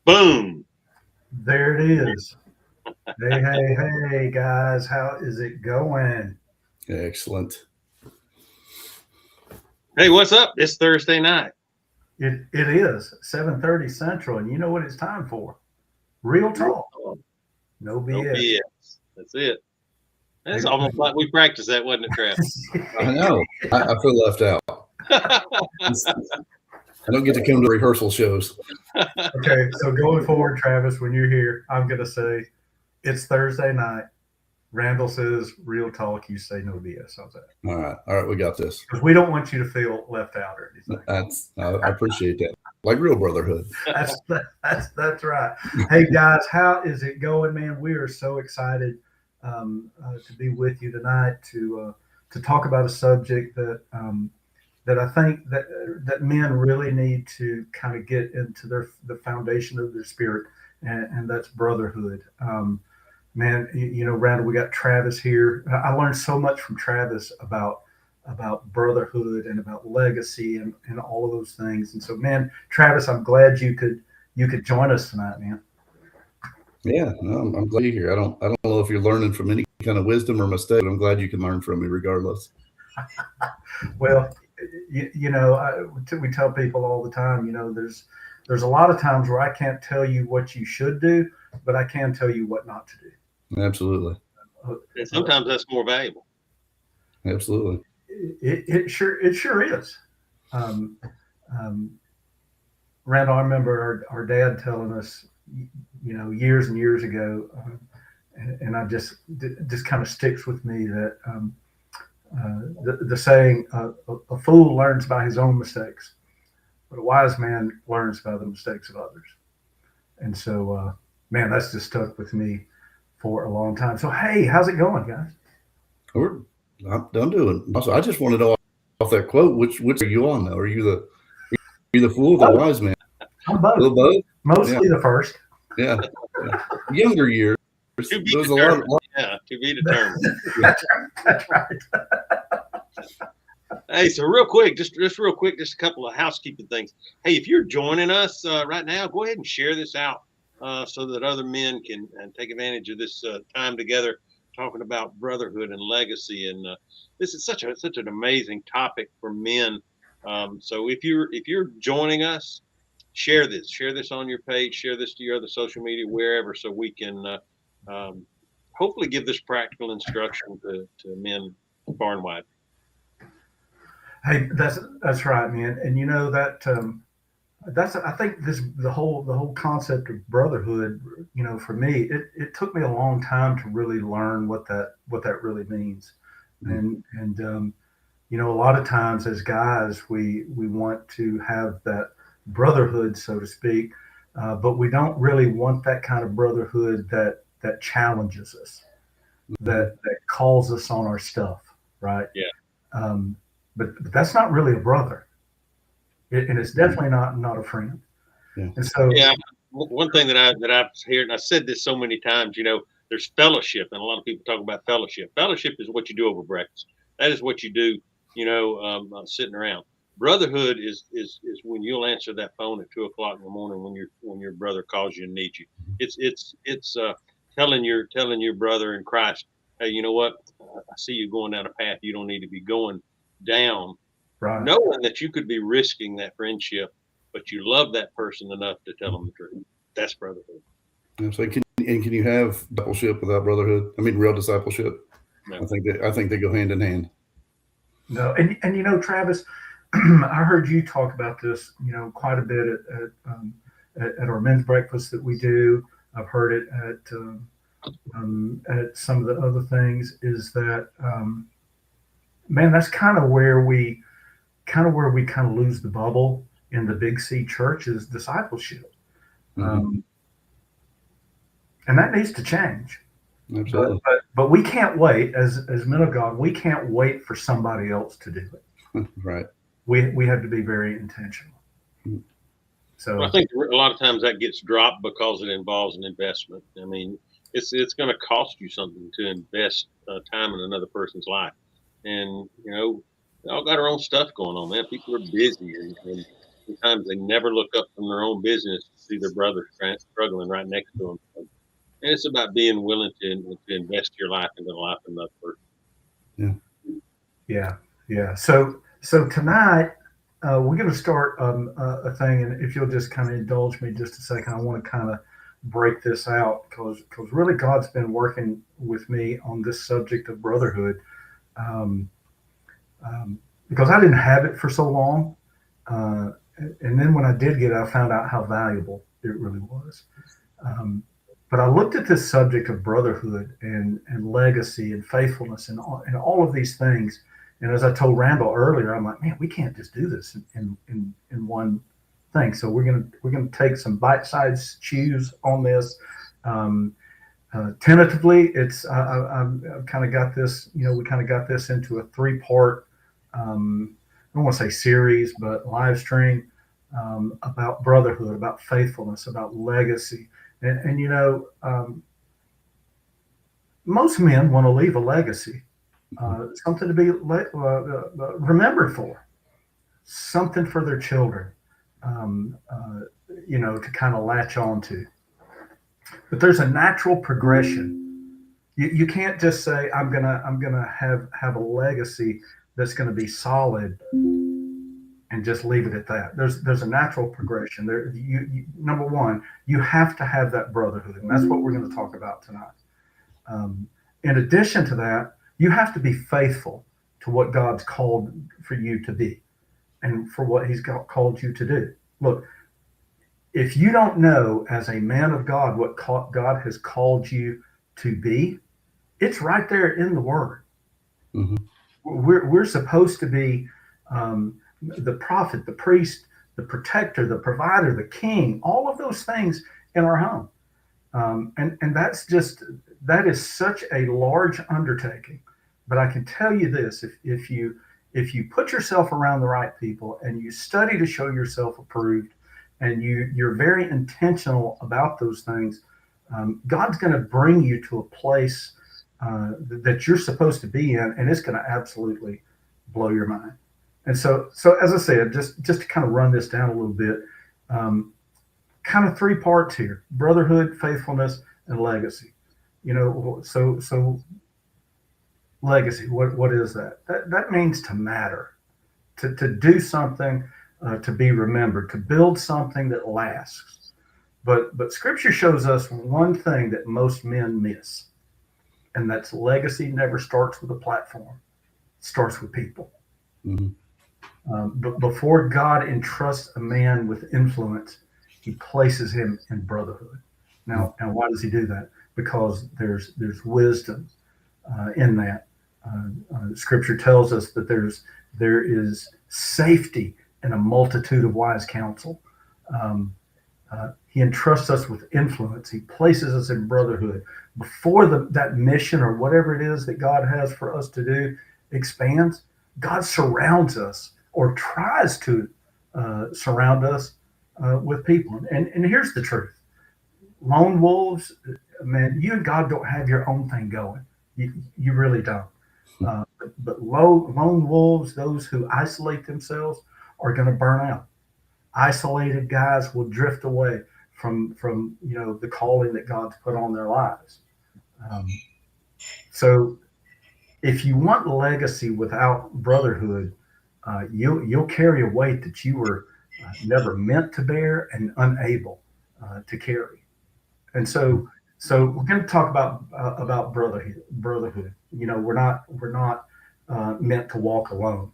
Boom. There it is. Hey, guys, how is it going? Excellent. Hey, what's up? It's Thursday night. It is 7:30 Central, and you know what it's time for? Real talk, no No BS. BS. That's it. It's Hey, almost like we practiced that, wasn't it, Travis? I know. I feel left out. I don't get to come to rehearsal shows. okay, so going forward, Travis, when you're here, I'm gonna say it's Thursday night. Randall says real talk. You say no BS. How's that? All right, we got this. Because we don't want you to feel left out or anything. I appreciate that. Like real brotherhood. That's right. Hey guys, how is it going, man? We are so excited to be with you tonight to talk about a subject that I think that men really need to kind of get into the foundation of their spirit, and that's brotherhood. Man, Randall, we got Travis here. I learned so much from Travis about brotherhood and about legacy and all of those things. And so, man, Travis, I'm glad you could join us tonight, man. Yeah, no, I'm glad you're here. I don't know if you're learning from any kind of wisdom or mistake, but I'm glad you can learn from me regardless. Well, we tell people all the time, there's a lot of times where I can't tell you what you should do, but I can tell you what not to do. Absolutely. And sometimes that's more valuable. Absolutely. It sure is. Um, um, Randall, I remember our dad telling us, years and years ago, and I just kind of sticks with me that the saying, a fool learns by his own mistakes, but a wise man learns by the mistakes of others. And so, man, that's just stuck with me for a long time. So, hey, how's it going, guys? We're I'm doing. Also, I just want to know off that quote, which are you on now? Are you the fool or the Both. wise man? I'm A both. little both? Yeah, Mostly the first. yeah, yeah. Younger years, To be there was a determined. Yeah, to be determined. yeah. That's right. Hey, so real quick, just real quick, just a couple of housekeeping things. Hey, if you're joining us right now, go ahead and share this out so that other men can take advantage of this time together, talking about brotherhood and legacy. And this is such an amazing topic for men. So if you're joining us, share this on your page, share this to your other social media, wherever, so we can hopefully give this practical instruction to men far and wide. Hey, that's right, man. And you know that that's I think this the whole concept of brotherhood. For me, it took me a long time to really learn what that really means. And a lot of times as guys, we want to have that brotherhood, so to speak, but we don't really want that kind of brotherhood that challenges us, Mhm. that calls us on our stuff, right? Yeah. Um, but that's not really a brother, and it's definitely not a friend. Yeah. And so, Yeah, one thing that I've heard, and I said this so many times, there's fellowship, and a lot of people talk about fellowship. Fellowship is what you do over breakfast. That is what you do, sitting around. Brotherhood is when you'll answer that phone at 2 o'clock in the morning when your brother calls you and needs you. It's telling your brother in Christ, hey, you know what? I see you going down a path you don't need to be going down, right. knowing that you could be risking that friendship, but you love that person enough to tell them the truth. That's brotherhood. Yeah, so can you have discipleship without brotherhood? I mean, real discipleship. No. I think they go hand in hand. No, and Travis, I heard you talk about this, quite a bit at our men's breakfast that we do. I've heard it at some of the other things. Is that man? That's kind of where we kind of lose the bubble in the Big C church is discipleship, Hmm. um, and that needs to change. But Absolutely. but we can't wait as men of God. We can't wait for somebody else to do it. Right. We have to be very intentional. Well, I So think a lot of times that gets dropped because it involves an investment. I mean, it's going to cost you something to invest time in another person's life, and we all got our own stuff going on, man. People are busy, and oftentimes they never look up from their own business to see their brother struggling right next to them. So, and it's about being willing to invest your life into the life of another person. Yeah. So tonight we're going to start a thing, and if you'll just kind of indulge me just a second, I want to kind of break this out because really God's been working with me on this subject of brotherhood, um, because I didn't have it for so long, and then when I did get it, I found out how valuable it really was. Um, but I looked at this subject of brotherhood and legacy and faithfulness and all of these things. And as I told Randall earlier, I'm like, man, we can't just do this in one thing. So we're gonna take some bite-sized chews on this. Um, Tentatively, it's I've kind of got this. We kind of got this into a three-part. I don't want to say series, but live stream about brotherhood, about faithfulness, about legacy. And most men want to leave a legacy, something to be remembered for, something for their children, um, uh, to kind of latch on to. But there's a natural progression. You can't just say I'm gonna have a legacy that's going to be solid and just leave it at that. There's a natural progression there. Number one, you have to have that brotherhood, and that's what we're going to talk about tonight. In addition to that, you have to be faithful to what God's called for you to be and for what He's called you to do. Look, if you don't know as a man of God what God has called you to be, it's right there in the Word. Mm-hmm. We're supposed to be the prophet, the priest, the protector, the provider, the king, all of those things in our home. And that is such a large undertaking. But I can tell you this, if you put yourself around the right people and you study to show yourself approved and you're very intentional about those things, God's going to bring you to a place that you're supposed to be in, and it's going to absolutely blow your mind. And so as I said, just to kind of run this down a little bit, kind of three parts here: brotherhood, faithfulness, and legacy. So legacy. What is that? That means to matter, to do something, to be remembered, to build something that lasts. But Scripture shows us one thing that most men miss, and that's legacy never starts with a platform. It starts with people. Mm-hmm. But before God entrusts a man with influence, He places him in brotherhood. Now, why does He do that? Because there's wisdom in that. Scripture tells us that there is safety in a multitude of wise counsel. He entrusts us with influence. He places us in brotherhood. Before that mission or whatever it is that God has for us to do expands, God surrounds us or tries to surround us with people. And here's the truth. Lone wolves, man, you and God don't have your own thing going. You really don't. But lone wolves, those who isolate themselves, are going to burn out. Isolated guys will drift away from the calling that God's put on their lives. So if you want legacy without brotherhood, you'll carry a weight that you were never meant to bear and unable to carry. And so we're going to talk about brotherhood. We're not meant to walk alone.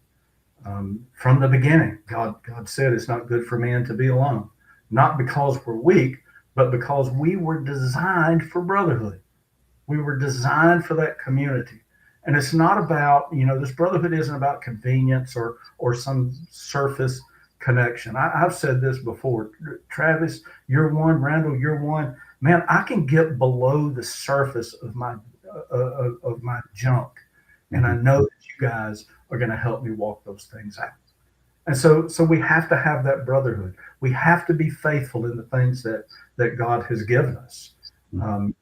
From the beginning, God said it's not good for man to be alone, not because we're weak, but because we were designed for brotherhood. We were designed for that community. And it's not about, this brotherhood isn't about convenience or some surface connection. I've said this before. Travis, you're one. Randall, you're one. Man, I can get below the surface of my junk, and I know that you guys are going to help me walk those things out. And so we have to have that brotherhood. We have to be faithful in the things that God has given us, and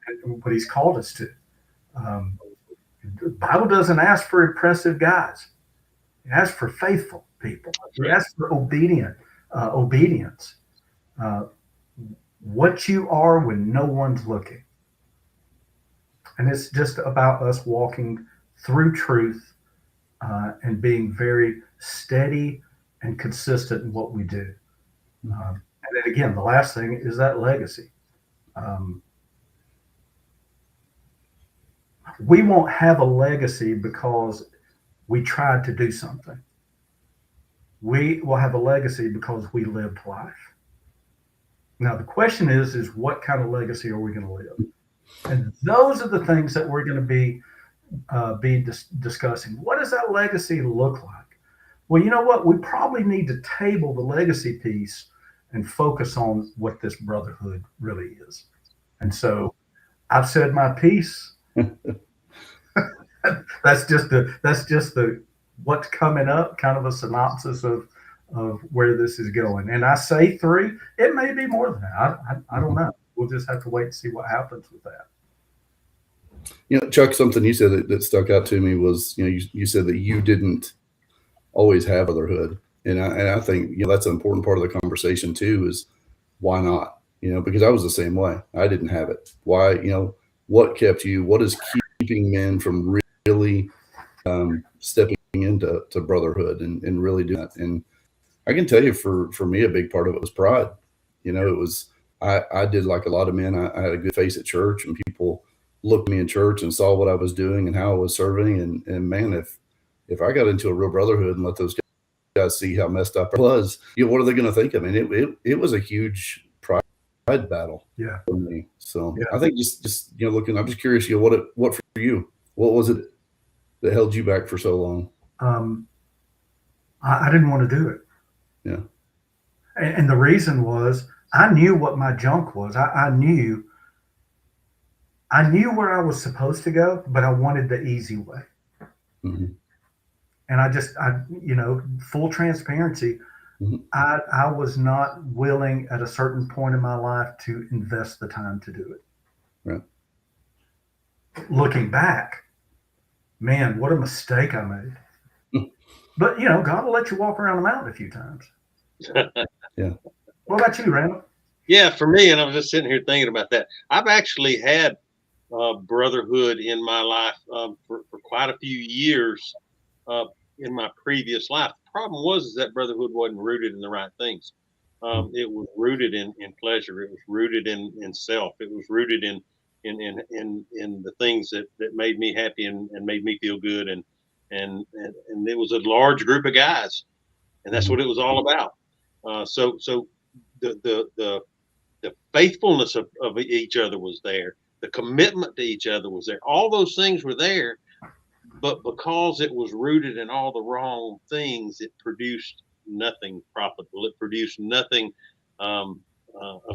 what He's called us to. The Bible doesn't ask for impressive guys. It asks for faithful people. It asks for obedient obedience, what you are when no one's looking. And it's just about us walking through truth and being very steady and consistent in what we do. And then again, the last thing is that legacy. We won't have a legacy because we tried to do something. We will have a legacy because we lived life. Now the question is what kind of legacy are we going to live? And those are the things that we're going to be discussing. What does that legacy look like? Well, you know what? We probably need to table the legacy piece and focus on what this brotherhood really is. And so I've said my piece. That's just the what's coming up, kind of a synopsis of where this is going. And I say 3, it may be more than that. I don't know. We'll just have to wait and see what happens with that. You know, Chuck, something you said that stuck out to me was, you know, you said that you didn't always have brotherhood. And I think, you know, that's an important part of the conversation too, is why not? You know, because I was the same way. I didn't have it. Why, you know, what kept you, what is keeping men from really stepping into brotherhood and really doing that? And I can tell you for me, a big part of it was pride. You know, it was, I did like a lot of men. I had a good face at church, and people looked at me in church and saw what I was doing and how I was serving. And man, if I got into a real brotherhood and let those guys see how messed up I was, you know, what are they going to think of me? And it was a huge pride battle for me. So I think just, you know, looking, I'm just curious, you know, what for you, what was it that held you back for so long? I didn't want to do it. Yeah. And the reason was I knew what my junk was. I knew where I was supposed to go, but I wanted the easy way. Mm-hmm. And I, you know, full transparency, mm-hmm. I was not willing at a certain point in my life to invest the time to do it. Right. Looking back, man, what a mistake I made. But, you know, God will let you walk around the mountain a few times. Yeah. What about you, Randall? Yeah, for me, and I was just sitting here thinking about that. I've actually had brotherhood in my life for quite a few years in my previous life. The problem was that brotherhood wasn't rooted in the right things. It was rooted in pleasure. It was rooted in self. It was rooted in the things that made me happy and made me feel good. And it was a large group of guys, and that's what it was all about. So the faithfulness of each other was there. The commitment to each other was there. All those things were there, but because it was rooted in all the wrong things, it produced nothing profitable. It produced nothing of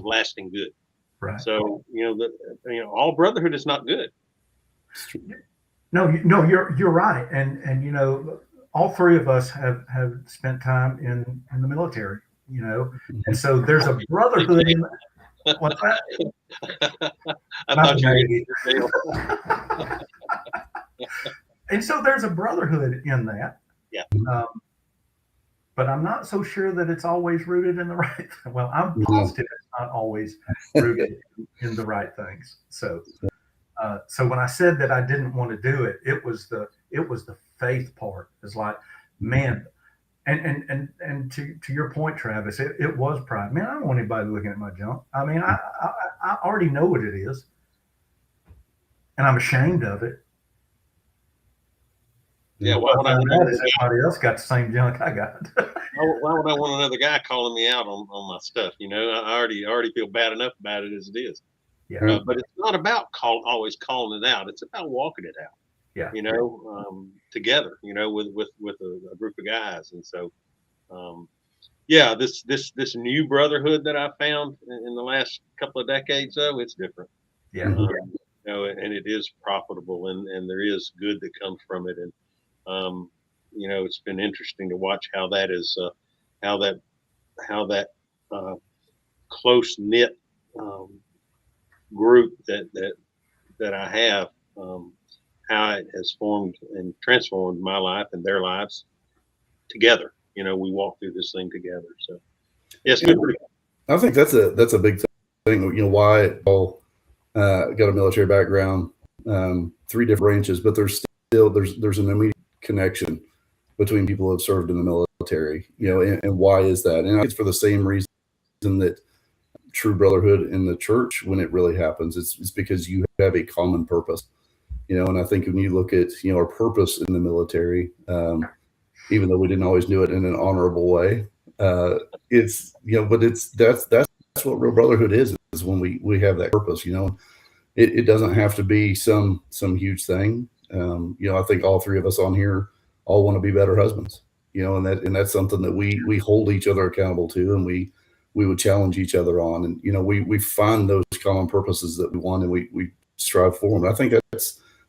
lasting good. Right. So all brotherhood is not good. No, you're right, and you know, all 3 of us have spent time in the military. You know, and so there's a brotherhood in. What's that? I thought you were And so there's a brotherhood in that. Yeah. But I'm not so sure that it's always rooted in the right. Well, I'm positive it's not always rooted in the right things. So, so when I said that I didn't want to do it, it was the faith part. It's like, man, and to your point, Travis, it was pride. Man, I don't want anybody looking at my junk. I mean, I already know what it is, and I'm ashamed of it. Yeah, why would I want everybody else got the same junk I got? Why would I want another guy calling me out on my stuff? You know, I already feel bad enough about it as it is. Yeah. But it's not about always calling it out. It's about walking it out. Yeah. You know, together. You know, with a group of guys, and so, this new brotherhood that I found in the last couple of decades, though, it's different. Yeah. You know, and it is profitable, and there is good that comes from it, and you know, it's been interesting to watch how that is, how that close knit group that I have, how it has formed and transformed my life and their lives together. You know, we walk through this thing together. So, Yes, been pretty. I think that's a big thing. You know, Wyatt Paul got a military background, 3 different branches, but there's an immediate connection between people who have served in the military. You know, and why is that? And it's for the same reason that true brotherhood in the church, when it really happens, it's because you have a common purpose. You know, and I think when you look at, you know, our purpose in the military, even though we didn't always do it in an honorable way, it's, you know, but that's what real brotherhood is when we have that purpose. You know, it doesn't have to be some huge thing. You know, I think all 3 of us on here all want to be better husbands. You know, and that's something that we hold each other accountable to, and we would challenge each other on, and you know, we find those common purposes that we want, and we strive for them. And I think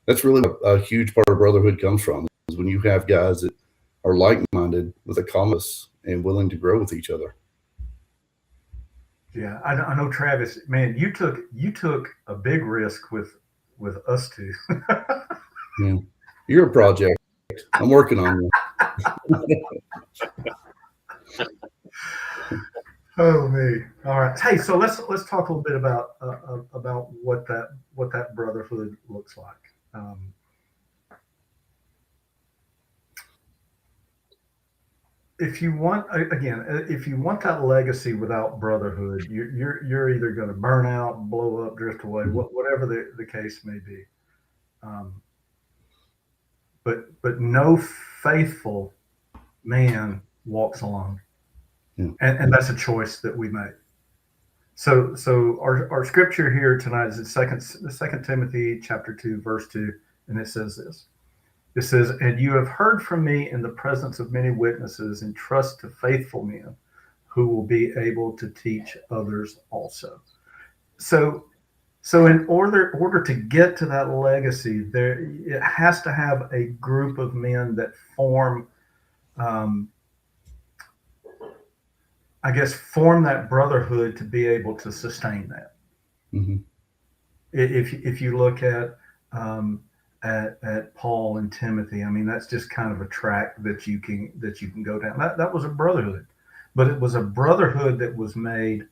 that's really a huge part of brotherhood comes from, is when you have guys that are like-minded with a compass and willing to grow with each other. Yeah, I know, Travis. Man, you took a big risk with us 2. Yeah, you're a project. I'm working on you. Oh me. All right. Hey, so let's talk a little bit about what that brotherhood looks like. If you want, again, if you want that legacy without brotherhood, you're either going to burn out, blow up, drift away, whatever the case may be. But no faithful man walks alone, and that's a choice that we make. So our scripture here tonight is in Second Timothy chapter 2 verse 2, and it says this. It says, "And you have heard from me in the presence of many witnesses, and trust to faithful men who will be able to teach others also." So in order to get to that legacy, it has to have a group of men that form, form that brotherhood to be able to sustain that. Mm-hmm. If you look at Paul and Timothy, I mean, that's just kind of a track that you can go down. That was a brotherhood, but it was a brotherhood that was made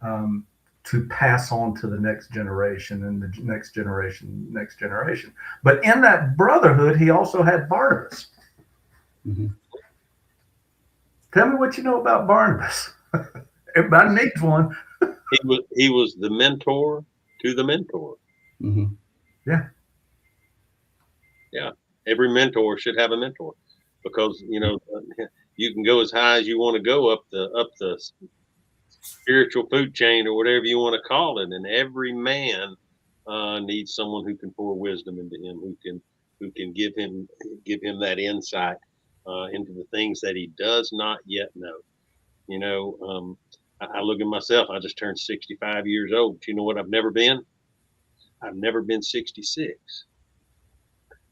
to pass on to the next generation and the next generation. But in that brotherhood, he also had Barnabas. Mm-hmm. Tell me what you know about Barnabas. Everybody needs one. He was the mentor to the mentor. Mm-hmm. Yeah. Yeah. Every mentor should have a mentor, because you know you can go as high as you want to go up the spiritual food chain, or whatever you want to call it, and every man needs someone who can pour wisdom into him, who can give him that insight into the things that he does not yet know. You know, I look at myself. I just turned 65 years old. But you know what I've never been? I've never been 66.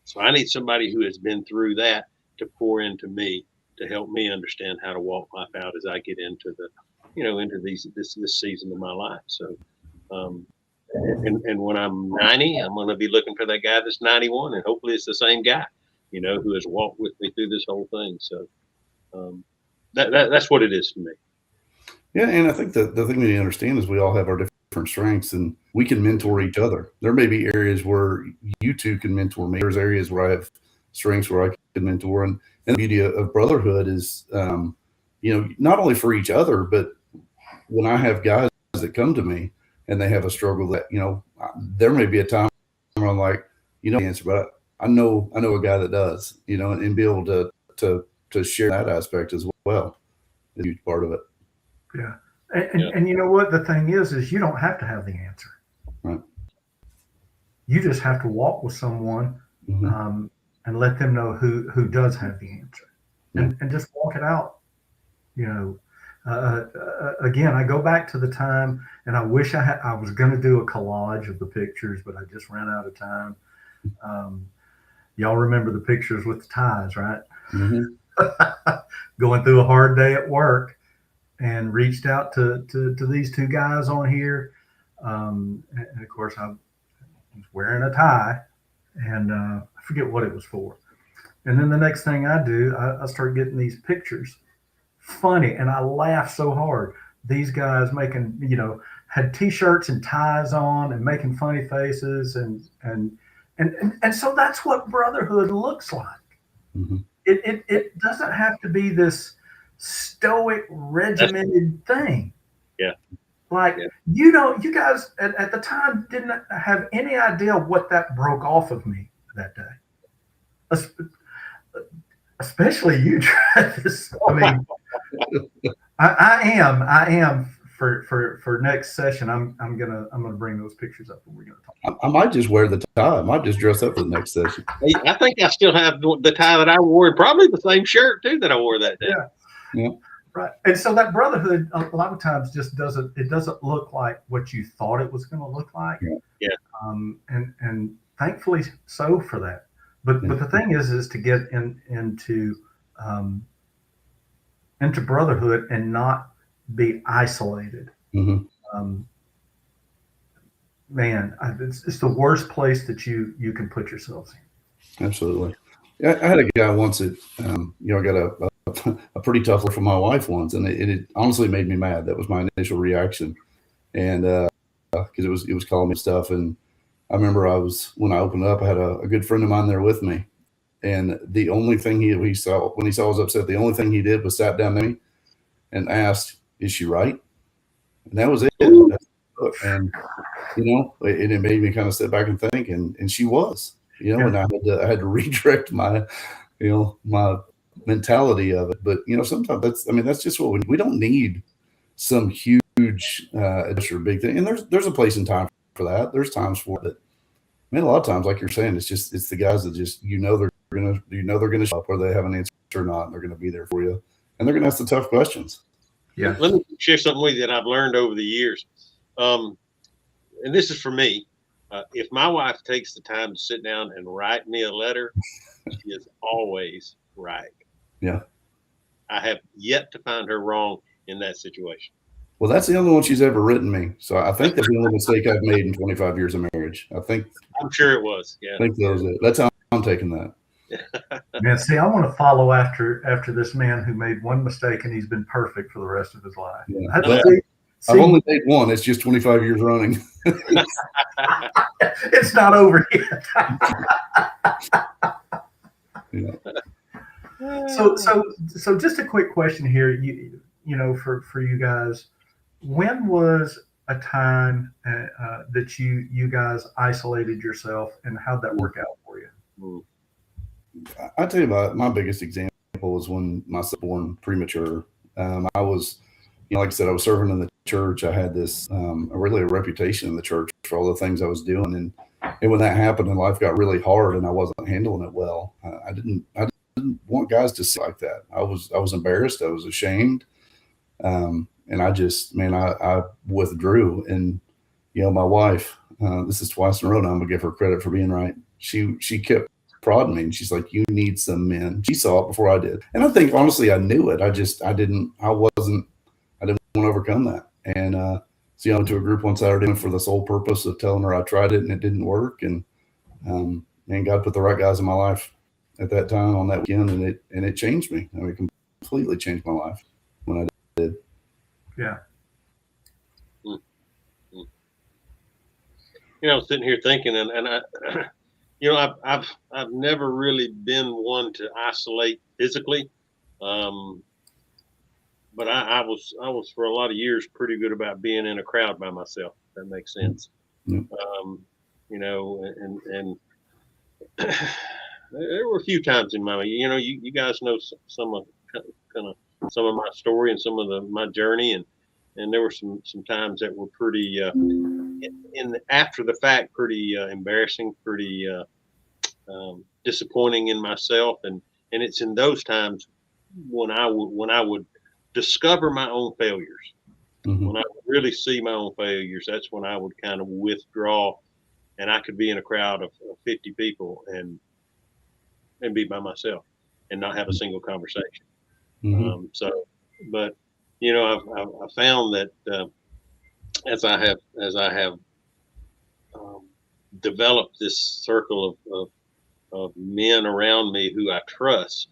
So I need somebody who has been through that to pour into me, to help me understand how to walk life out as I get into this season of my life. So, and when I'm 90, I'm going to be looking for that guy that's 91, and hopefully it's the same guy, you know, who has walked with me through this whole thing. So, that's what it is for me. Yeah, and I think the thing we need to understand is we all have our different strengths, and we can mentor each other. There may be areas where you 2 can mentor me. There's areas where I have strengths where I can mentor. And the beauty of brotherhood is, you know, not only for each other, but when I have guys that come to me and they have a struggle that, you know, there may be a time where I'm like, you know the answer, but I know a guy that does, you know, and be able to share that aspect as well is a huge part of it. Yeah. And you know what the thing is you don't have to have the answer. Right. You just have to walk with someone, Mm-hmm. And let them know who does have the answer, and just walk it out. You know, again, I go back to the time, and I wish I was going to do a collage of the pictures, but I just ran out of time. Y'all remember the pictures with the ties, right? Mm-hmm. Going through a hard day at work, and reached out to these 2 guys on here. And of course, I was wearing a tie, and I forget what it was for. And then the next thing I do, I start getting these pictures. Funny, and I laugh so hard. these guys making, had t-shirts and ties on and making funny faces and so that's what brotherhood looks like. Mm-hmm. It doesn't have to be this stoic, regimented thing. Yeah. Like, Yeah. you guys at the time didn't have any idea what that broke off of me that day. Especially you, Travis. I mean, I am for next session. I'm gonna bring those pictures up and we're gonna talk. I might just wear the tie. I might just dress up for the next session. I think I still have the tie that I wore, and probably the same shirt too that I wore that day. Yeah. Right. And so that brotherhood a lot of times just doesn't look like what you thought it was going to look like. Yeah. And thankfully so for that. But the thing is to get into brotherhood and not be isolated. Mm-hmm. Man, it's the worst place that you can put yourselves in. Absolutely. Yeah, I had a guy once that, I got a pretty tough look from my wife once, and it honestly made me mad. That was my initial reaction, and because it was calling me stuff. And I remember when I opened up, I had a good friend of mine there with me, and the only thing he saw when he saw I was upset, the only thing he did was sat down to me and asked, "Is she right?" And that was it. And it made me kind of sit back and think, and she was, and I had to redirect my, my mentality of it. But sometimes that's just what we don't need some huge or big thing. And there's a place and time for that. There's times for it. A lot of times, like you're saying, it's the guys that just they're gonna show up whether they have an answer or not, and they're gonna be there for you, and they're gonna ask the tough questions. Yeah. Let me share something with you that I've learned over the years. And this is for me. If my wife takes the time to sit down and write me a letter, she is always right. Yeah. I have yet to find her wrong in that situation. Well, that's the only one she's ever written me. So I think that's the only mistake I've made in 25 years of marriage. I'm sure it was. Yeah. I think that was it. That's how I'm taking that. Man, see, I want to follow after this man who made one mistake and he's been perfect for the rest of his life. Yeah. I've only made one. It's just 25 years running. It's not over yet. Yeah. So just a quick question here. For you guys, when was a time that you guys isolated yourself, and how'd that work out for you? I tell you my biggest example was when my son was born premature. I was, like I said, I was serving in the church. I had this really a reputation in the church for all the things I was doing, and when that happened and life got really hard and I wasn't handling it well, I didn't want guys to see like that. I was embarrassed. I was ashamed. And I withdrew. And, my wife, this is twice in a row now, I'm gonna give her credit for being right. She kept prodding me, and she's like, "You need some men." She saw it before I did. And I think honestly, I knew it. I didn't want to overcome that. And, so I went to a group one Saturday for the sole purpose of telling her I tried it and it didn't work. And, God put the right guys in my life at that time on that weekend, and it changed me. It completely changed my life when I did. Yeah. I was sitting here thinking, and I, I've never really been one to isolate physically, but I was for a lot of years pretty good about being in a crowd by myself. If that makes sense. Mm-hmm. And there were a few times in my, you guys know some of my story and some of my journey, and there were some times that were pretty after the fact pretty embarrassing, pretty disappointing in myself, and it's in those times when I would discover my own failures. Mm-hmm. When I would really see my own failures, that's when I would kind of withdraw, and I could be in a crowd of 50 people and be by myself and not have a single conversation. Mm-hmm. But I've found that as I have developed this circle of men around me who I trust,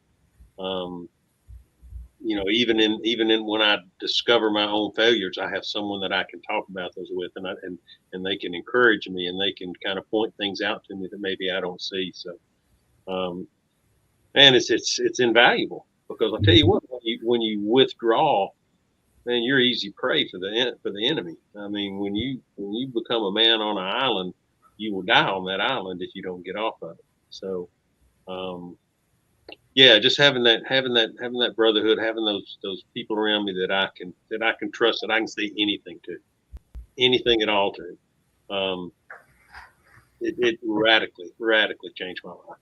even in when I discover my own failures, I have someone that I can talk about those with, and they can encourage me, and they can kind of point things out to me that maybe I don't see. So, and it's invaluable, because I'll tell you what, when you withdraw, man, you're easy prey for the enemy. I mean, when you become a man on an island, you will die on that island if you don't get off of it. So, yeah, just having that brotherhood, having those people around me that I can trust, that I can say anything to, anything at all to. It radically changed my life.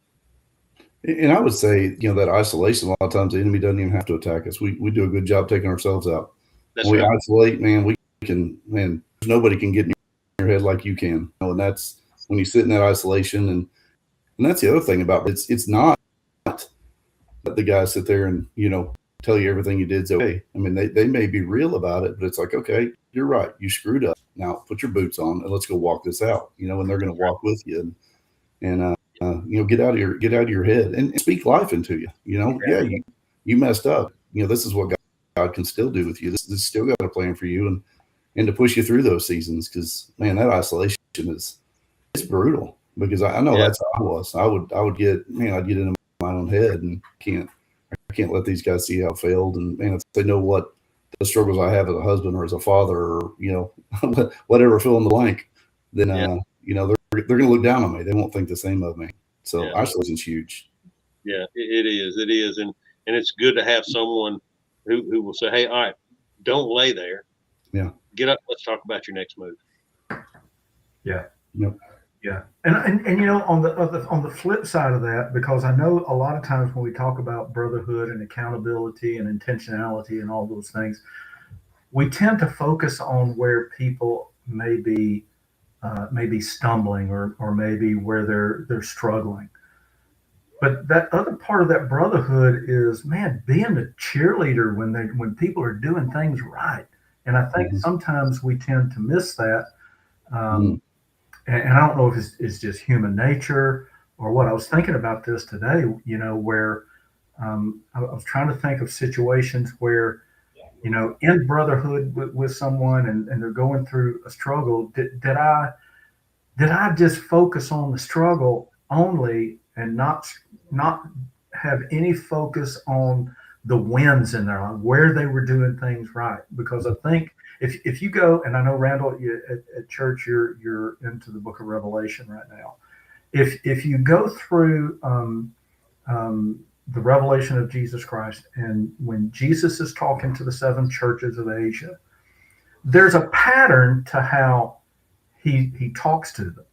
And I would say, that isolation, a lot of times the enemy doesn't even have to attack us. We do a good job taking ourselves out. That's When we right. isolate, man, nobody can get in your head like you can. And that's when you sit in that isolation. And that's the other thing about it's not that the guys sit there and, tell you everything you did's okay. I mean, they may be real about it, but it's like, okay, you're right. You screwed up. Now put your boots on and let's go walk this out, and they're going to walk with you. And get out of your head and speak life into you. Yeah, you messed up. This is what God can still do with you. This still got a plan for you, and to push you through those seasons. Because man, that isolation it's brutal. Because I know that's how I was. I'd get into my own head and I can't let these guys see how I failed. And man, if they know what the struggles I have as a husband or as a father, or whatever, fill in the blank, then they're going to look down on me. They won't think the same of me. So isolation's huge. Yeah, it is, and it's good to have someone who will say, "Hey, all right, don't lay there. Yeah, get up. Let's talk about your next move." Yeah. Yep. Yeah. And on the flip side of that, because I know a lot of times when we talk about brotherhood and accountability and intentionality and all those things, we tend to focus on where people may be stumbling, or maybe where they're struggling. But that other part of that brotherhood is, man, being a cheerleader when people are doing things right. And I think sometimes we tend to miss that. And I don't know if it's just human nature or what. I was thinking about this today, where I was trying to think of situations where, in brotherhood with someone, and they're going through a struggle. Did I just focus on the struggle only, and not have any focus on the wins in their life, where they were doing things right? Because I think if you go, and I know, Randall, at church, you're into the book of Revelation right now. If you go through the revelation of Jesus Christ, and when Jesus is talking to the seven churches of Asia, there's a pattern to how he talks to them.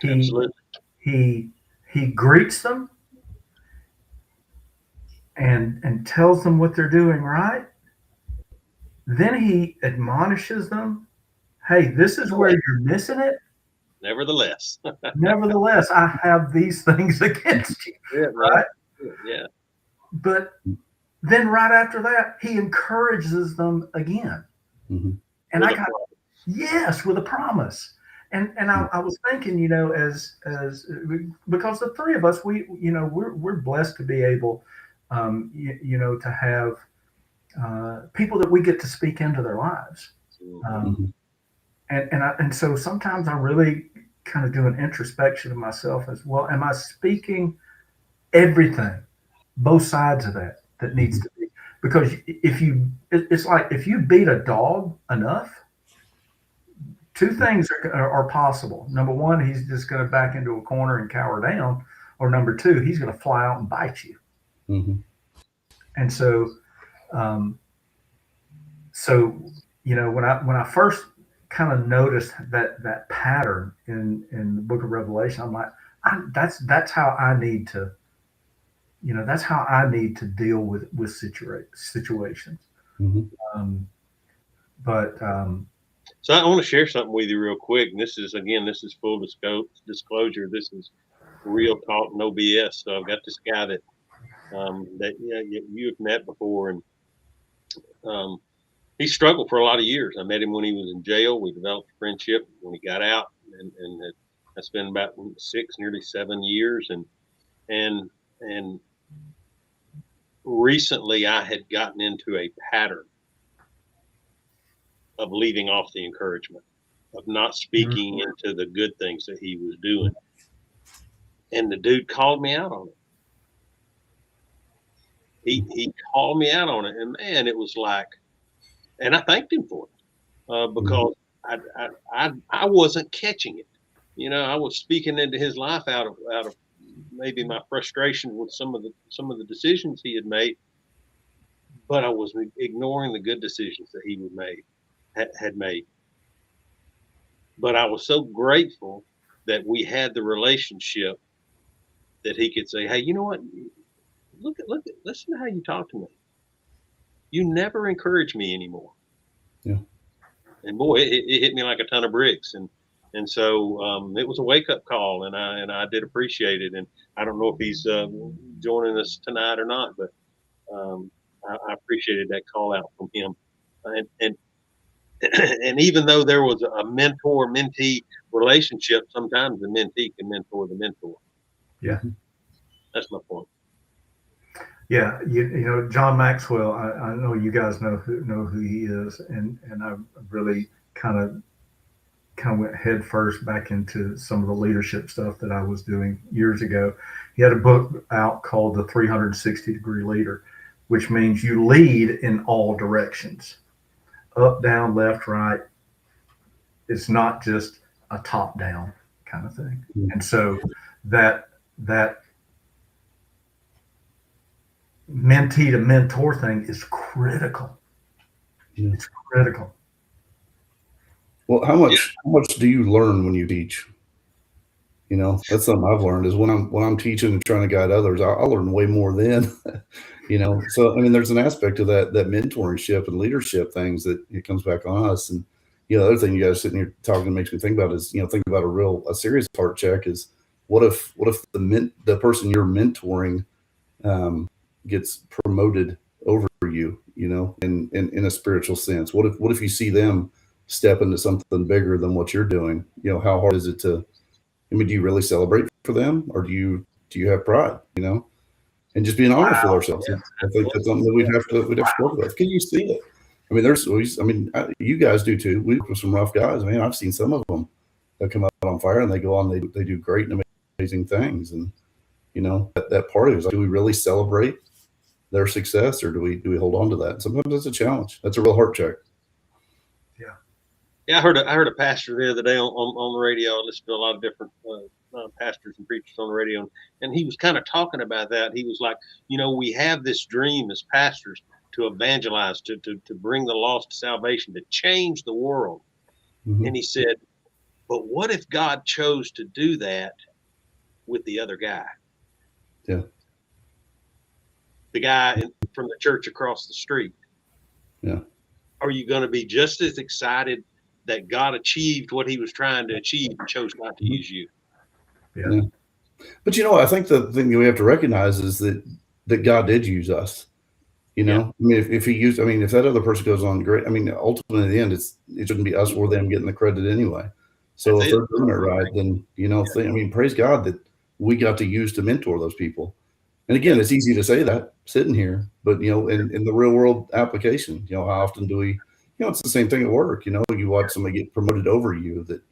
Absolutely. He greets them and tells them what they're doing right. Then he admonishes them, hey, this is where you're missing it. Nevertheless, I have these things against you. Yeah, right? Yeah. But then right after that, he encourages them again. And with a promise. And I was thinking, as because the three of us, we're blessed to be able, to have people that we get to speak into their lives. And so sometimes I really kind of do an introspection of myself as well. Am I speaking everything, both sides of that needs to be? Because it's like if you beat a dog enough, two things are possible. Number one, he's just going to back into a corner and cower down, or number two, he's going to fly out and bite you. And so, when I first kind of noticed that pattern in the book of Revelation, I'm like, that's how I need to, that's how I need to deal with situations. So I want to share something with you real quick. And this is full disclosure. This is real talk, no BS. So I've got this guy that you've met before, and he struggled for a lot of years. I met him when he was in jail. We developed a friendship when he got out, and that's been about 6, nearly 7 years. And recently I had gotten into a pattern of leaving off the encouragement, of not speaking into the good things that he was doing. And the dude called me out on it. He called me out on it, and man, it was like, and I thanked him for it because I wasn't catching it. You know, I was speaking into his life out of maybe my frustration with some of the decisions he had made, but I was ignoring the good decisions that he had made. But I was so grateful that we had the relationship that he could say, "Hey, you know what? Look at listen to how you talk to me. You never encourage me anymore." Yeah. And boy, it hit me like a ton of bricks, and so it was a wake up call, and I did appreciate it. And I don't know if he's joining us tonight or not, but I appreciated that call out from him. And and even though there was a mentor mentee relationship, sometimes the mentee can mentor the mentor. Yeah, That's my point. yeah. You know, John Maxwell. I know you guys know who he is, and I really kind of went head first back into some of the leadership stuff that I was doing years ago. He had a book out called The 360-Degree Leader, which means you lead in all directions, up, down, left, right. It's not just a top down kind of thing. And so that mentee to mentor thing is critical. Yeah. It's critical. Well, how much do you learn when you teach? You know, that's something I've learned is when I'm teaching and trying to guide others, I learn way more then. You know, so I mean, there's an aspect of that mentorship and leadership things that it comes back on us. And you know, the other thing you guys sitting here talking makes me think about is, you know, think about a serious heart check is what if the person you're mentoring gets promoted over you, you know, in a spiritual sense? What if you see them step into something bigger than what you're doing? You know, how hard is it to, I mean, do you really celebrate for them, or do you have pride, you know? And just being honest with ourselves. Yeah, I think that's something that we'd have to struggle with. Can you see it? I mean, you guys do too. We work with some rough guys. Man, I've seen some of them that come out on fire and they go on, they do great and amazing things. And, you know, that part of it is like, do we really celebrate their success, or do we hold on to that? Sometimes it's a challenge. That's a real heart check. Yeah, I heard a pastor the other day on the radio. I listen to a lot of different pastors and preachers on the radio, and he was kind of talking about that. He was like, you know, we have this dream as pastors to evangelize, to bring the lost to salvation, to change the world. Mm-hmm. And he said, but what if God chose to do that with the other guy? Yeah. The guy from the church across the street. Yeah. Are you going to be just as excited that God achieved what he was trying to achieve and chose not to use you? Yeah. But you know, I think the thing that we have to recognize is that God did use us. You know, I mean, if he used, I mean, if that other person goes on great, I mean, ultimately in the end, it shouldn't be us or them getting the credit anyway. So if they're doing it right, then, you know, I mean, praise God that we got to use to mentor those people. And again, it's easy to say that sitting here, but you know, in the real world application, you know, how often do we, you know, it's the same thing at work. You know, you watch somebody get promoted over you. That,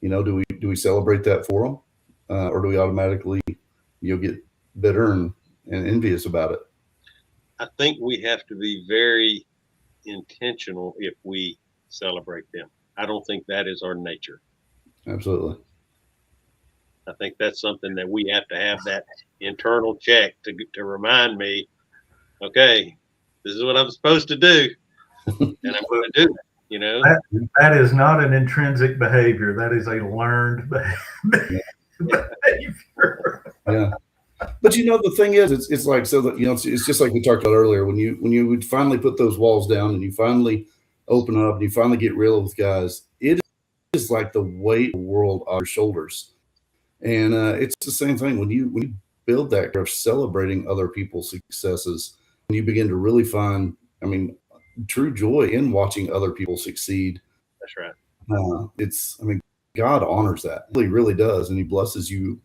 you know, do we celebrate that for them, or do we automatically, you know, get bitter and envious about it? I think we have to be very intentional if we celebrate them. I don't think that is our nature. Absolutely. I think that's something that we have to have that internal check to remind me, okay, this is what I'm supposed to do, and I'm going to do it. You know, that is not an intrinsic behavior. That is a learned behavior. Yeah. But you know, the thing is, it's like, so that, you know, it's just like we talked about earlier, when you would finally put those walls down and you finally open up and you finally get real with guys, it is like the weight of the world on your shoulders. And it's the same thing when you build that of celebrating other people's successes, and you begin to really find, I mean, true joy in watching other people succeed. That's right. I mean, God honors that. He really does, and he blesses you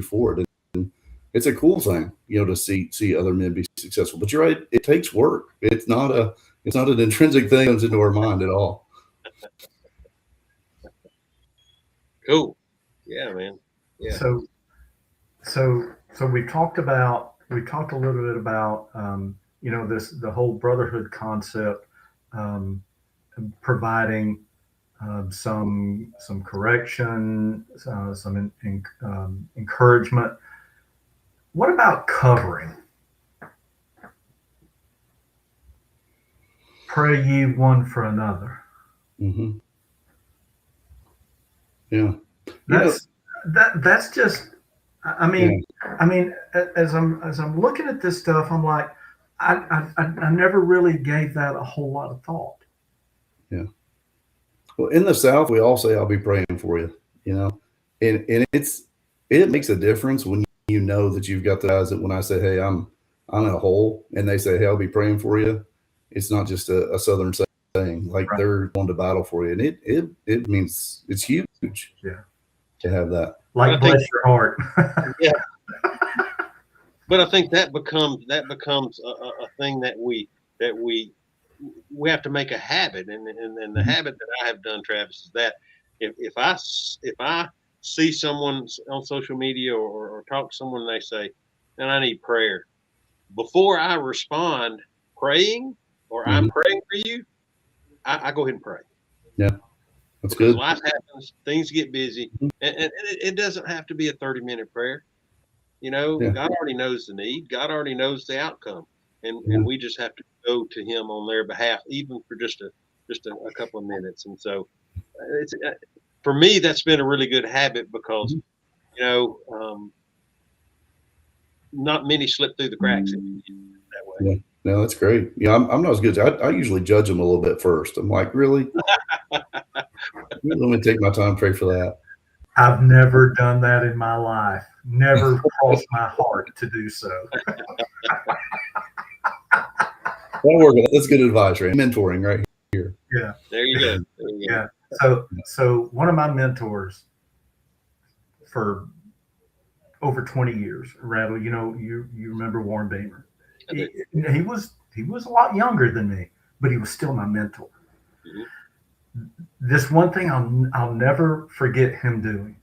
for it. And it's a cool thing, to see other men be successful. But you're right, it takes work. It's not an intrinsic thing that comes into our mind at all. Cool. Yeah, man. Yeah. So we talked a little bit about the whole brotherhood concept, providing some correction, some encouragement. What about covering? Pray ye one for another. Mm-hmm. Yeah. That's just. I mean, as I'm looking at this stuff, I'm like, I never really gave that a whole lot of thought. Yeah. Well, in the South, we all say, "I'll be praying for you," and it makes a difference when you know that you've got the guys that when I say, "Hey, I'm in a hole," and they say, "Hey, I'll be praying for you," it's not just a Southern saying. Like Right. They're going to battle for you, and it means it's huge. Yeah. To have that. Like, bless your heart. Yeah. But I think that becomes a thing that we have to make a habit, and the habit that I have done, Travis, is that if I see someone on social media or talk to someone and they say, "Man, I need prayer," before I respond praying or I'm praying for you, I go ahead and pray. Yeah. That's because good. life happens, things get busy, and it doesn't have to be a 30-minute prayer. Yeah. God already knows the need. God already knows the outcome, and we just have to go to Him on their behalf, even for just a couple of minutes. And so, it's for me, that's been a really good habit because not many slip through the cracks that way. Yeah. No, that's great. I'm not as good. I usually judge them a little bit first. I'm like, really? Let me take my time and pray for that. I've never done that in my life. Never crossed my heart to do so. That'll work. That's good advice, right? Mentoring right here. Yeah. There you go. Yeah. So one of my mentors for over 20 years, Rattle, you remember Warren Beamer. He was a lot younger than me, but he was still my mentor. Mm-hmm. This one thing I'll never forget him doing,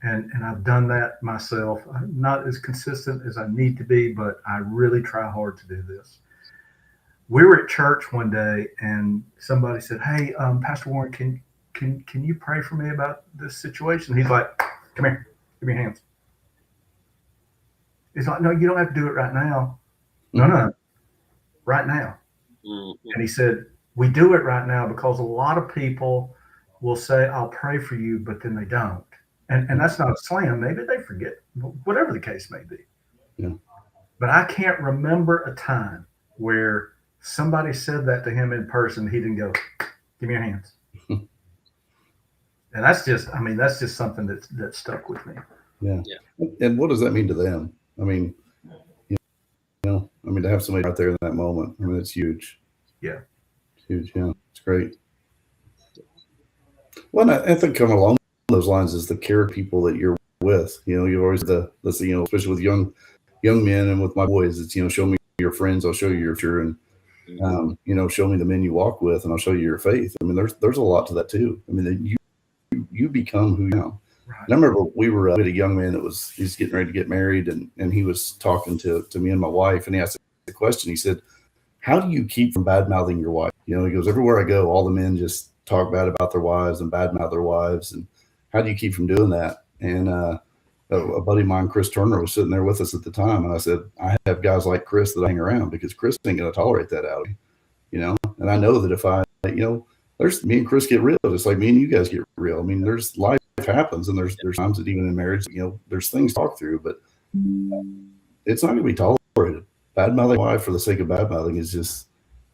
and I've done that myself. I'm not as consistent as I need to be, but I really try hard to do this. We were at church one day, and somebody said, "Hey, Pastor Warren, can you pray for me about this situation?" He's like, "Come here, give me your hands." He's like, "No, you don't have to do it right now." Mm-hmm. No, right now. Mm-hmm. And he said, "We do it right now because a lot of people will say, 'I'll pray for you,' but then they don't." And that's not a slam. Maybe they forget, whatever the case may be. Yeah. But I can't remember a time where somebody said that to him in person. He didn't go, "Give me your hands." And that's just something that stuck with me. Yeah. And what does that mean to them? I mean, to have somebody out there in that moment, it's huge. Yeah. It's huge. Yeah. It's great. Well, I think coming along those lines is the care of people that you're with. You've always especially with young men and with my boys, it's, show me your friends, I'll show you your future, and show me the men you walk with, and I'll show you your faith. There's a lot to that too. You become who you are. Right. And I remember we had a young man he's getting ready to get married, and he was talking to me and my wife, and he asked the question. He said, "How do you keep from bad mouthing your wife?" He goes, "Everywhere I go, all the men just talk bad about their wives and bad mouth their wives. And how do you keep from doing that?" And a buddy of mine, Chris Turner, was sitting there with us at the time, and I said, "I have guys like Chris that I hang around because Chris ain't going to tolerate that out of me, And I know that if I, there's me and Chris get real, just like me and you guys get real. There's life happens, and there's times that even in marriage, there's things to talk through, but it's not going to be tolerated. Bad mouthing wife for the sake of bad mouthing is just,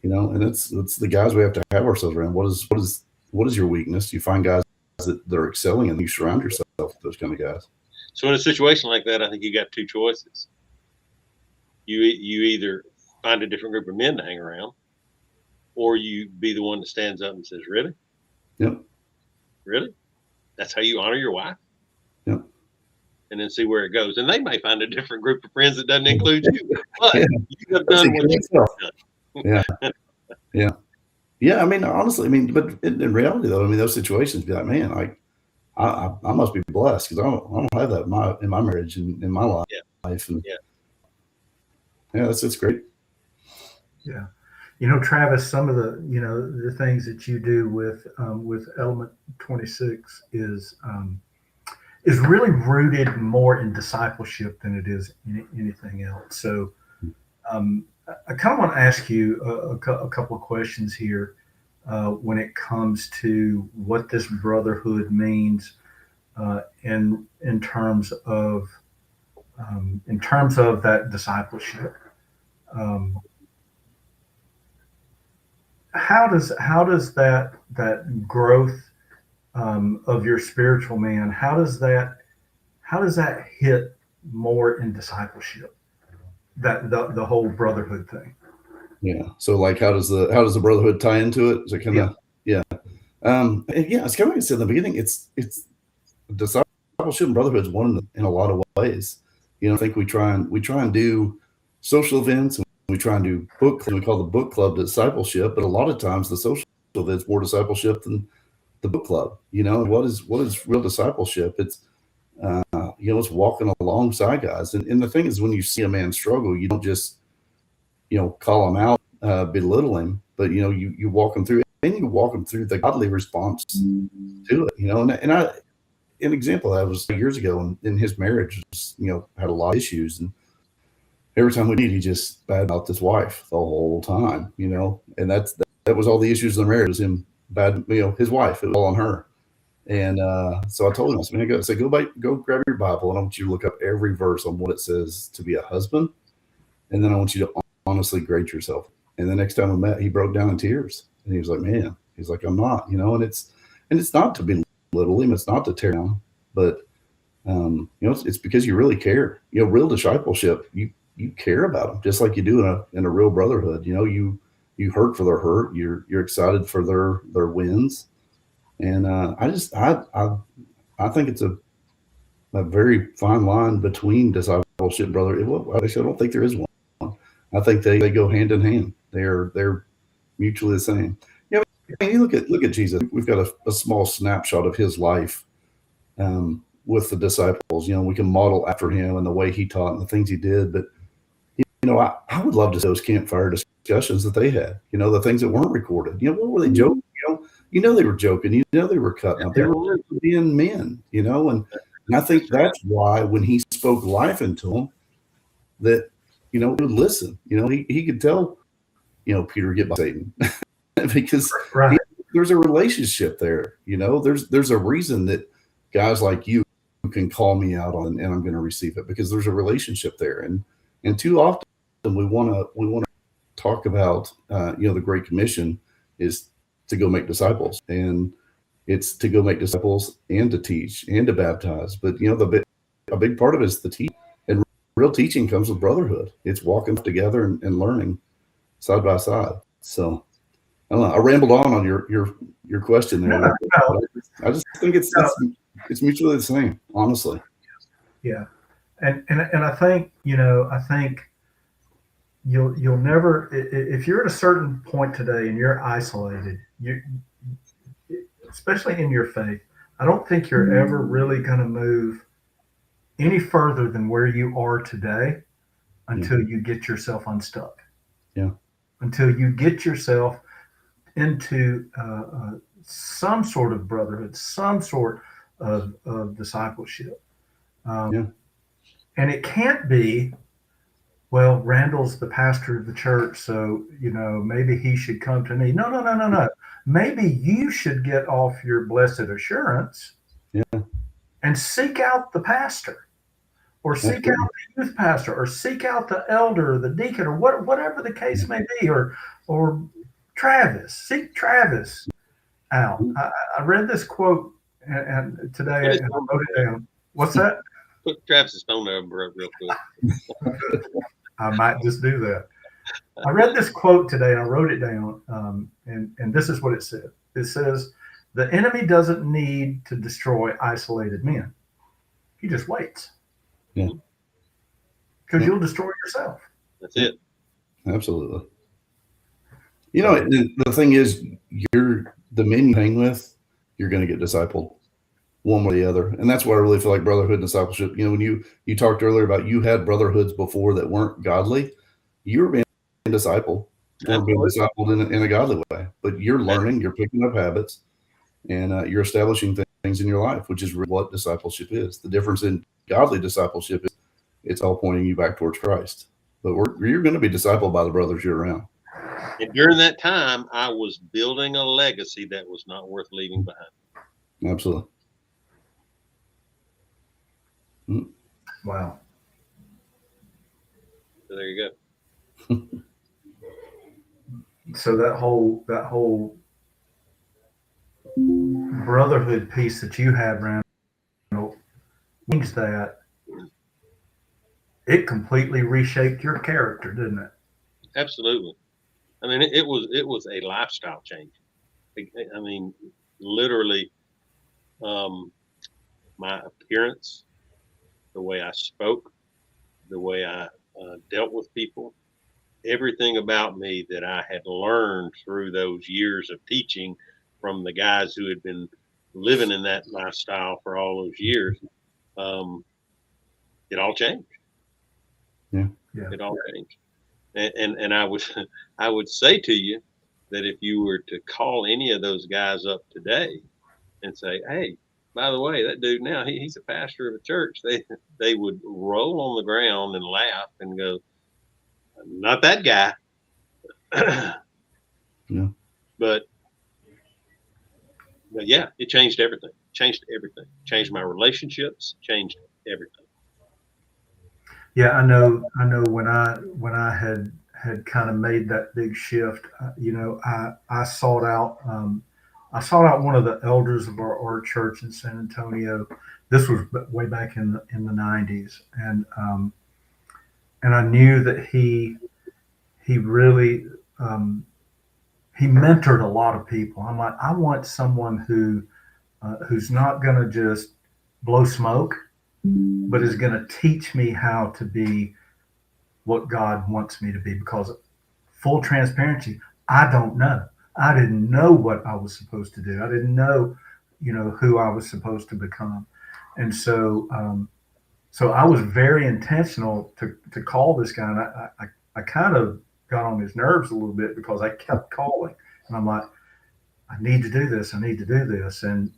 and it's the guys we have to have ourselves around. What is your weakness? You find guys that they're excelling, and you surround yourself with those kind of guys. So in a situation like that, I think you got two choices. You either find a different group of men to hang around, or you be the one that stands up and says, "Really? Yep. Really? That's how you honor your wife?" Yep. And and then see where it goes. And they may find a different group of friends that doesn't include you, but Yeah. you have done what you've done. Yeah. Yeah. Yeah. I mean, honestly, I mean, but in reality, though, I mean, those situations be like, man, like, I must be blessed because I don't have that in my marriage and in my life. Yeah. And Yeah. yeah, that's great. Yeah. You know, Travis, some of the things that you do with Element 26 is really rooted more in discipleship than it is anything else. So I kind of want to ask you a couple of questions here when it comes to what this brotherhood means in terms of that discipleship. How does that growth of your spiritual man, how does that hit more in discipleship, that the whole brotherhood thing? Yeah. So like, how does the brotherhood tie into it? Is it kind of, yeah. Yeah, it's kind of like I said in the beginning, it's discipleship and brotherhood is one in a lot of ways. You know, I think we try and do social events, and we try and do book club. We call the book club discipleship, but a lot of times the social event's more discipleship than the book club. You know, what is real discipleship? It's it's walking alongside guys. And the thing is, when you see a man struggle, you don't just call him out, belittle him, but you walk him through it, and you walk him through the godly response to it. An example of that was years ago, in his marriage was, had a lot of issues, and every time we meet, he just badmouthed his wife the whole time, and that was all the issues in the marriage, was him his wife. It was all on her. And so I told him, I said, go grab your Bible, and I want you to look up every verse on what it says to be a husband, and then I want you to honestly grade yourself. And the next time we met, he broke down in tears, and he was like, man, he's like, I'm not, and it's not to belittle him, it's not to tear down, but it's because you really care. Real discipleship, you care about them just like you do in a real brotherhood. You hurt for their hurt, you're excited for their wins. And I think it's a very fine line between discipleship and brotherhood. Well, actually, I don't think there is one. I think they go hand in hand. They're mutually the same. Yeah, you look at Jesus. We've got a small snapshot of his life with the disciples. We can model after him and the way he taught and the things he did. But I would love to see those campfire discussions that they had. The things that weren't recorded. What were they joking? They were joking. They were cutting up. They were being men. And I think that's why when he spoke life into them, that he would listen. He could tell Peter, get by Satan, because there's a relationship there. There's a reason that guys like you can call me out on, and I'm going to receive it, because there's a relationship there. And too often we want to talk about the Great Commission is to go make disciples, and it's to go make disciples and to teach and to baptize. But a big part of it is the teaching, and real teaching comes with brotherhood. It's walking together and learning side by side. So I don't know, I rambled on your question there. No. I just think it's mutually the same, honestly. Yeah, and I think you'll never, if you're at a certain point today and you're isolated, especially in your faith, I don't think you're ever really going to move any further than where you are today until you get yourself unstuck. Yeah. Until you get yourself into some sort of brotherhood, some sort of discipleship. And it can't be, well, Randall's the pastor of the church, so, maybe he should come to me. No. Maybe you should get off your blessed assurance and seek out the pastor, or seek out the youth pastor, or seek out the elder, or the deacon, or whatever the case may be, or Travis. Seek Travis out. I read this quote and today, and I wrote it down. What's that? Put Travis's phone number up real quick. I might just do that. I read this quote today and I wrote it down, and this is what it said. It says, "The enemy doesn't need to destroy isolated men. He just waits." Yeah. Because Yeah. you'll destroy yourself. That's it. Absolutely. You know, the thing is, the men you hang with, you're going to get discipled one way or the other. And that's why I really feel like brotherhood and discipleship. You know, when you talked earlier about you had brotherhoods before that weren't godly, you were being discipled. You weren't being discipled in a godly way, but you're learning, you're picking up habits, and you're establishing things in your life, which is really what discipleship is. The difference in godly discipleship is it's all pointing you back towards Christ. But you're going to be discipled by the brothers you're around. And during that time, I was building a legacy that was not worth leaving behind. Absolutely. Wow. So there you go. So that whole brotherhood piece that you had, Randall, means that it completely reshaped your character, didn't it? Absolutely. I mean, it was a lifestyle change. I mean, literally, my appearance, the way I spoke, the way I dealt with people, everything about me that I had learned through those years of teaching from the guys who had been living in that lifestyle for all those years, it all changed. Yeah. It all changed. And I would say to you that if you were to call any of those guys up today and say, hey, by the way, that dude now, he's a pastor of a church, they would roll on the ground and laugh and go, not that guy. Yeah. But yeah, it changed everything. Changed my relationships, changed everything. Yeah, I know when I had kind of made that big shift, you know, I sought out one of the elders of our church in San Antonio. This was way back in the 90s, and I knew that he really he mentored a lot of people. I'm like, I want someone who's not going to just blow smoke, but is going to teach me how to be what God wants me to be. Because full transparency, I don't know. I didn't know what I was supposed to do. I didn't know, you know, who I was supposed to become. And so, so I was very intentional to call this guy. And I kind of got on his nerves a little bit because I kept calling, and I'm like, I need to do this. I need to do this. And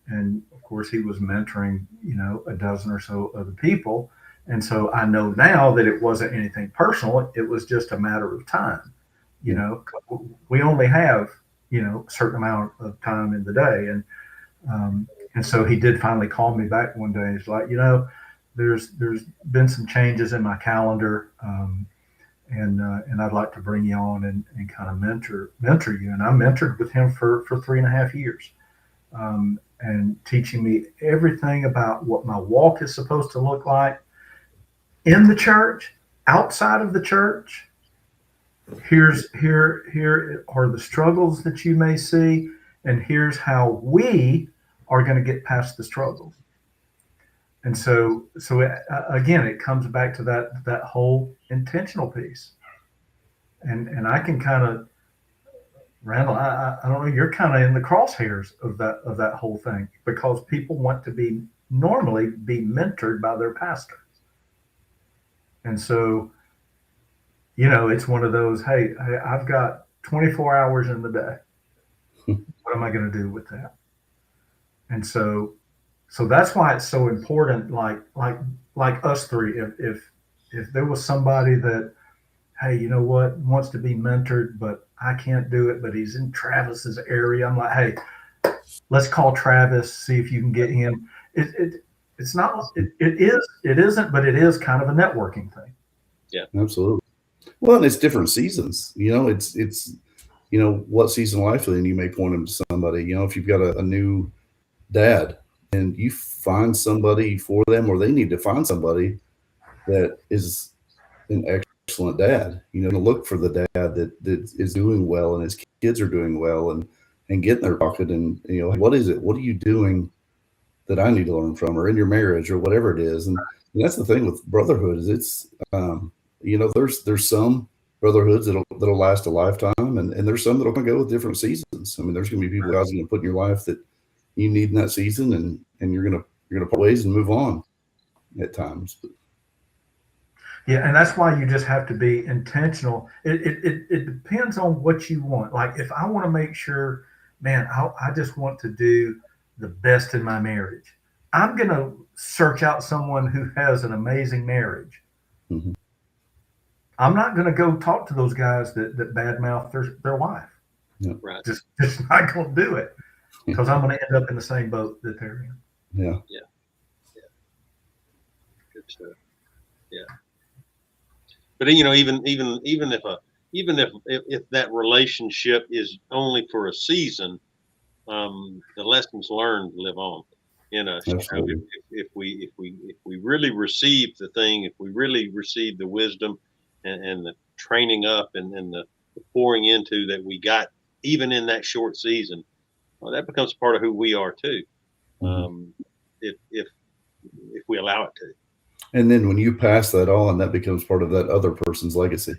of course he was mentoring, you know, a dozen or so other people. And so I know now that it wasn't anything personal. It was just a matter of time. You know, we only have, you know, a certain amount of time in the day. And so he did finally call me back one day. He's like, you know, there's been some changes in my calendar. And I'd like to bring you on and kind of mentor you. And I mentored with him for 3.5 years, and teaching me everything about what my walk is supposed to look like in the church, outside of the church. Here are the struggles that you may see, and here's how we are going to get past the struggles. And so again, it comes back to that whole intentional piece. And I can kind of, Randall, I don't know, you're kind of in the crosshairs of that whole thing, because people want to normally be mentored by their pastor. And so, you know, it's one of those, hey, I've got 24 hours in the day. What am I going to do with that? And so that's why it's so important. Like us three, if there was somebody that, hey, you know what, wants to be mentored, but I can't do it, but he's in Travis's area, I'm like, hey, let's call Travis, see if you can get him. It's not, it isn't, but it is kind of a networking thing. Yeah, absolutely. Well, and it's different seasons. You know, it's you know, what season of life then you may point them to somebody. You know, if you've got a new dad and you find somebody for them, or they need to find somebody that is an excellent dad, you know, to look for the dad that is doing well and his kids are doing well, and get in their pocket, and, you know, what is it? What are you doing that I need to learn from, or in your marriage, or whatever it is? And And that's the thing with brotherhood is it's, there's some brotherhoods that'll last a lifetime, and there's some that'll go with different seasons. I mean, there's going to be people God's going to put in your life that you need in that season, and you're gonna part ways and move on at times. Yeah, and that's why you just have to be intentional. It depends on what you want. Like if I want to make sure, man, I just want to do the best in my marriage. I'm gonna search out someone who has an amazing marriage. Mm-hmm. I'm not gonna go talk to those guys that badmouth their wife. Yeah. Right. Just not gonna do it because I'm gonna end up in the same boat that they're in. Yeah. Good stuff. Yeah. But even if that relationship is only for a season, the lessons learned live on in us. If we really receive the thing, if we really receive the wisdom and the training up and the pouring into that we got, even in that short season, well, that becomes part of who we are too. If we allow it to. And then when you pass that on, that becomes part of that other person's legacy.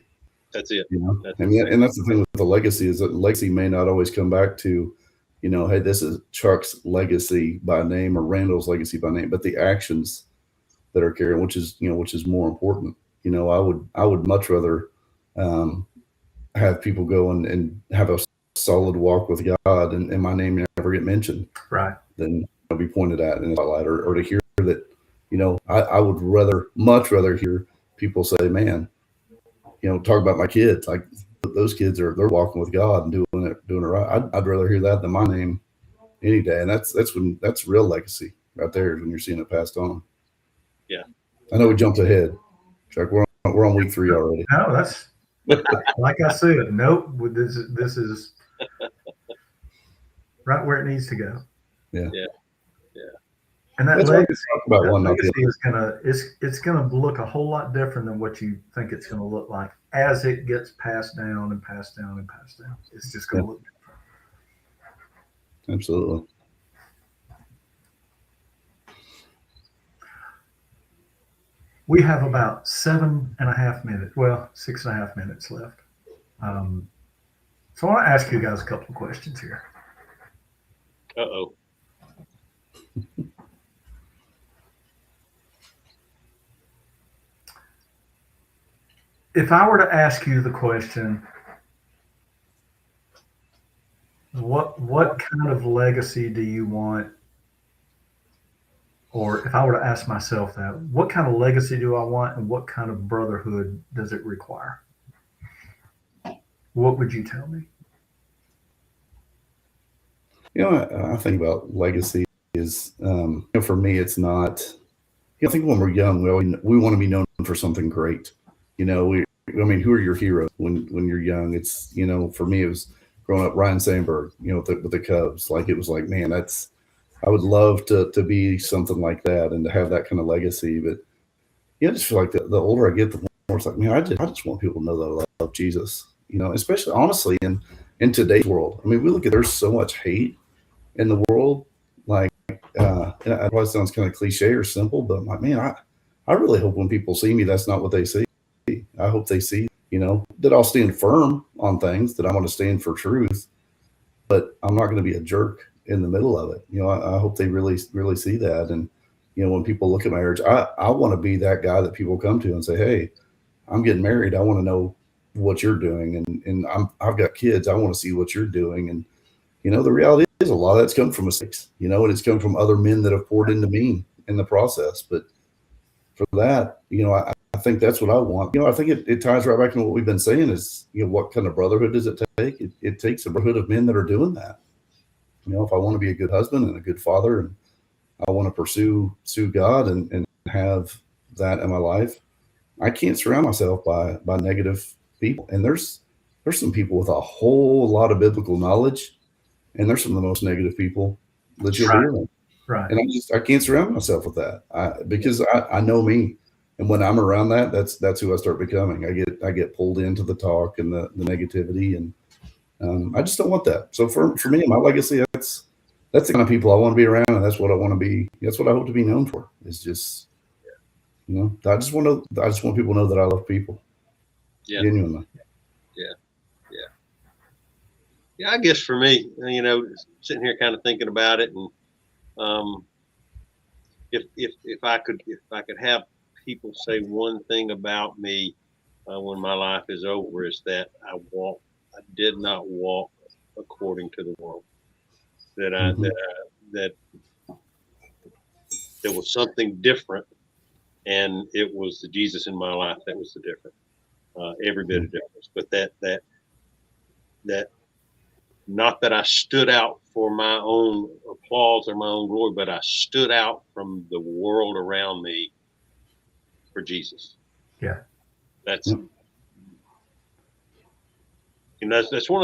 That's it. And that's the thing with the legacy is that legacy may not always come back to, hey, this is Chuck's legacy by name or Randall's legacy by name, but the actions that are carried, which is more important. I would much rather have people go and have a solid walk with God and my name never get mentioned, right? Than be pointed at in a spotlight or to hear that. I would much rather hear people say, man, talk about my kids. Like those kids they're walking with God and doing it right. I'd rather hear that than my name any day. And that's real legacy right there when you're seeing it passed on. Yeah. I know we jumped ahead. Chuck, we're on week 3 already. No, that's like I said, nope. This is right where it needs to go. Yeah. And that legacy is gonna look a whole lot different than what you think it's gonna look like as it gets passed down and passed down and passed down. It's just gonna look different. Absolutely. We have about 7.5 minutes. Well, 6.5 minutes left. So I want to ask you guys a couple of questions here. Uh-oh. If I were to ask you the question, what kind of legacy do you want? Or if I were to ask myself that, what kind of legacy do I want and what kind of brotherhood does it require? What would you tell me? I think about legacy is, for me, it's not, I think when we're young, we want to be known for something great. Who are your heroes when you're young? It's, for me, it was growing up Ryan Sandberg, with the Cubs. Like, it was like, man, I would love to be something like that and to have that kind of legacy. But I just feel like the older I get, the more it's like, man, I just want people to know that I love Jesus, especially honestly in today's world. I mean, we look at, there's so much hate in the world. Like, and it probably sounds kind of cliche or simple, but I'm like, man, I really hope when people see me, that's not what they see. I hope they see, that I'll stand firm on things, that I want to stand for truth, but I'm not going to be a jerk in the middle of it. I hope they really, really see that. And, when people look at my marriage, I want to be that guy that people come to and say, hey, I'm getting married. I want to know what you're doing. And I've got kids. I want to see what you're doing. And, the reality is a lot of that's come from mistakes, and it's come from other men that have poured into me in the process. But for that, I think that's what I want. I think it ties right back to what we've been saying is, what kind of brotherhood does it take? It takes a brotherhood of men that are doing that. If I want to be a good husband and a good father, and I want to pursue God and have that in my life, I can't surround myself by negative people. And there's some people with a whole lot of biblical knowledge, and there's some of the most negative people that you'll hear them. Right. And I can't surround myself with that because I know me. And when I'm around that, that's who I start becoming. I get pulled into the talk and the negativity, and I just don't want that. So for me, my legacy, that's the kind of people I want to be around, and that's what I want to be. That's what I hope to be known for. Is just, I just want people to know that I love people. Yeah. Genuinely. Yeah, I guess for me, sitting here kind of thinking about it, and if I could have people say one thing about me when my life is over, is that I did not walk according to the world. That there was something different, and it was the Jesus in my life that was the difference. Every bit of difference, but that not that I stood out for my own applause or my own glory, but I stood out from the world around me for Jesus. Yeah. That's one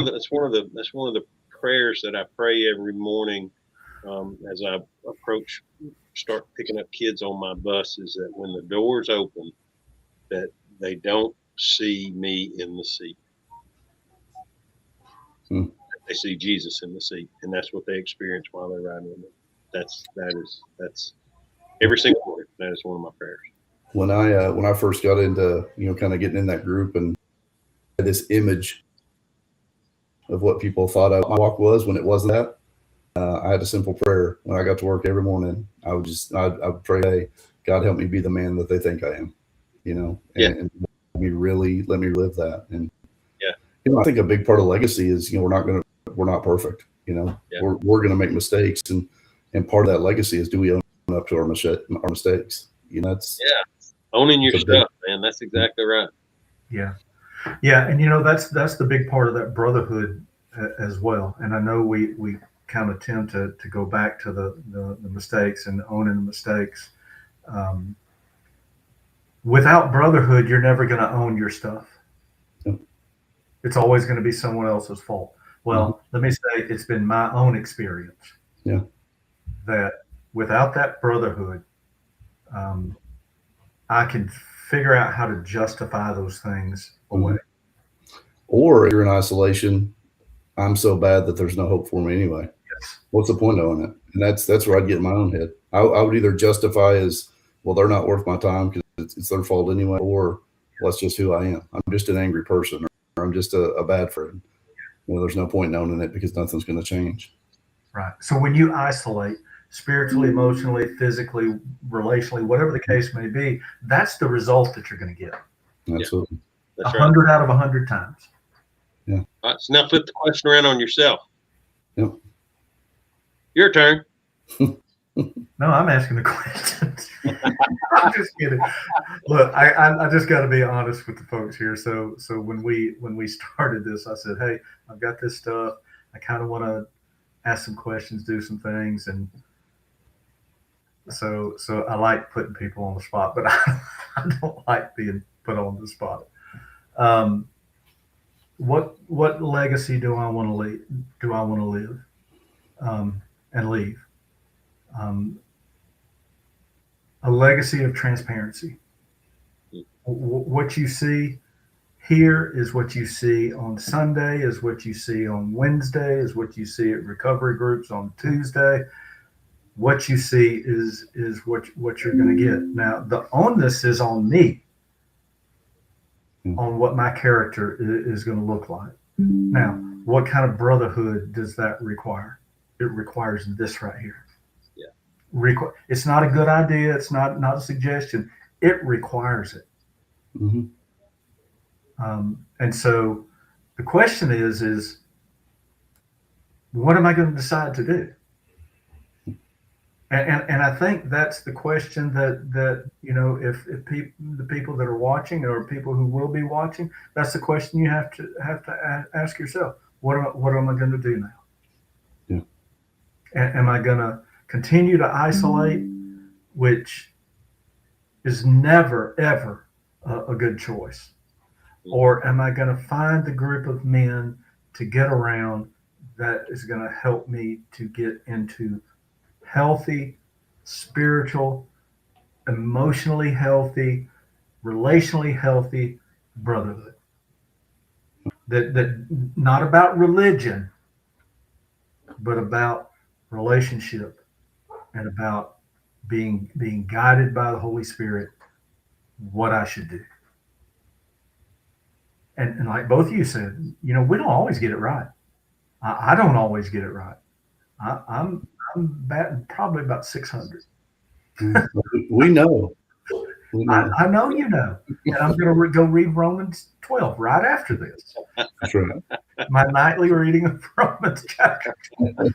of the prayers that I pray every morning as I start picking up kids on my bus, is that when the doors open, that they don't see me in the seat. They see Jesus in the seat, and that's what they experience while they're riding with me. That's every single morning. That is one of my prayers. When I first got into kind of getting in that group, and this image of what people thought my walk was when it wasn't that, I had a simple prayer when I got to work every morning. I would pray, hey, God, help me be the man that they think I am, and let me live that. And I think a big part of legacy is we're not perfect. We're going to make mistakes, and part of that legacy is, do we own up to our mistakes? That's owning your stuff, man. That's exactly right. Yeah, and that's the big part of that brotherhood as well. And I know we kind of tend to go back to the mistakes and owning the mistakes. Without brotherhood, you're never going to own your stuff. It's always going to be someone else's fault. Well, let me say, it's been my own experience that without that brotherhood, I can figure out how to justify those things away. Or if you're in isolation, I'm so bad that there's no hope for me anyway. Yes. What's the point of owning it? And that's where I'd get in my own head. I would either justify as, well, they're not worth my time because it's their fault anyway, or, well, that's just who I am. I'm just an angry person, or I'm just a bad friend. There's no point in owning it because nothing's going to change. Right. So when you isolate spiritually, emotionally, physically, relationally, whatever the case may be, that's the result that you're going to get. Absolutely. 100 out of 100 times. Yeah. All right, so now flip the question around on yourself. Yep. Your turn. No, I'm asking the questions. I'm just kidding. Look, I just got to be honest with the folks here. So when we started this, I said, hey, I've got this stuff. I kind of want to ask some questions, do some things, and so I like putting people on the spot, but I don't like being put on the spot. What legacy do I want to leave? Do I want to live and leave? A legacy of transparency. What you see here is what you see on Sunday, is what you see on Wednesday, is what you see at recovery groups on Tuesday. What you see is what you're going to get. Now, the onus is on me on what my character is going to look like. Now, what kind of brotherhood does that require? It requires this right here. It's not a good idea. It's not a suggestion. It requires it. And so the question is what am I going to decide to do? And I think that's the question that if the people that are watching, or people who will be watching, that's the question you have to ask yourself. What am I going to do now? Am I going to continue to isolate, which is never ever a good choice, or am I going to find the group of men to get around that is going to help me to get into healthy, spiritual, emotionally healthy, relationally healthy brotherhood? That not about religion, but about relationship, and about being guided by the Holy Spirit what I should do. And like both of you said, we don't always get it right. I don't always get it right. I'm batting probably about 600. We know. I know you know, and I'm going to go read Romans 12 right after this. That's right. My nightly reading of Romans chapter 12.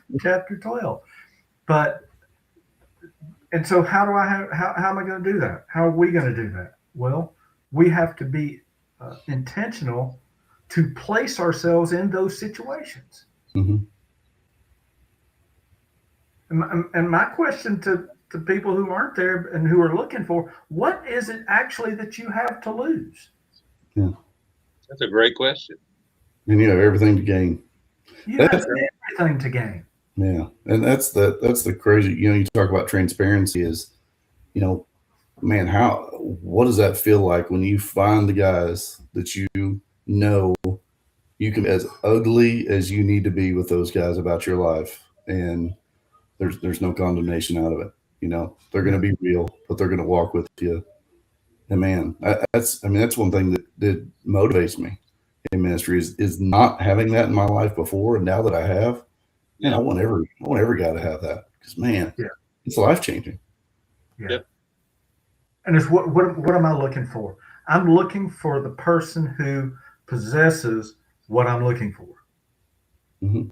And so how am I going to do that? How are we going to do that? Well, we have to be intentional to place ourselves in those situations. Mm-hmm. And my question to people who aren't there and who are looking for, what is it actually that you have to lose? Yeah. That's a great question. And you have everything to gain. You have everything to gain. Yeah. And that's the crazy, you talk about transparency is, man, what does that feel like when you find the guys that you can be as ugly as you need to be with those guys about your life, and there's no condemnation out of it. They're going to be real, but they're going to walk with you. And man, that's one thing that motivates me in ministry is not having that in my life before, and now that I have, man, I want every guy to have that, because man, it's life changing. Yeah. Yep. And it's what am I looking for? I'm looking for the person who possesses what I'm looking for. Mm-hmm.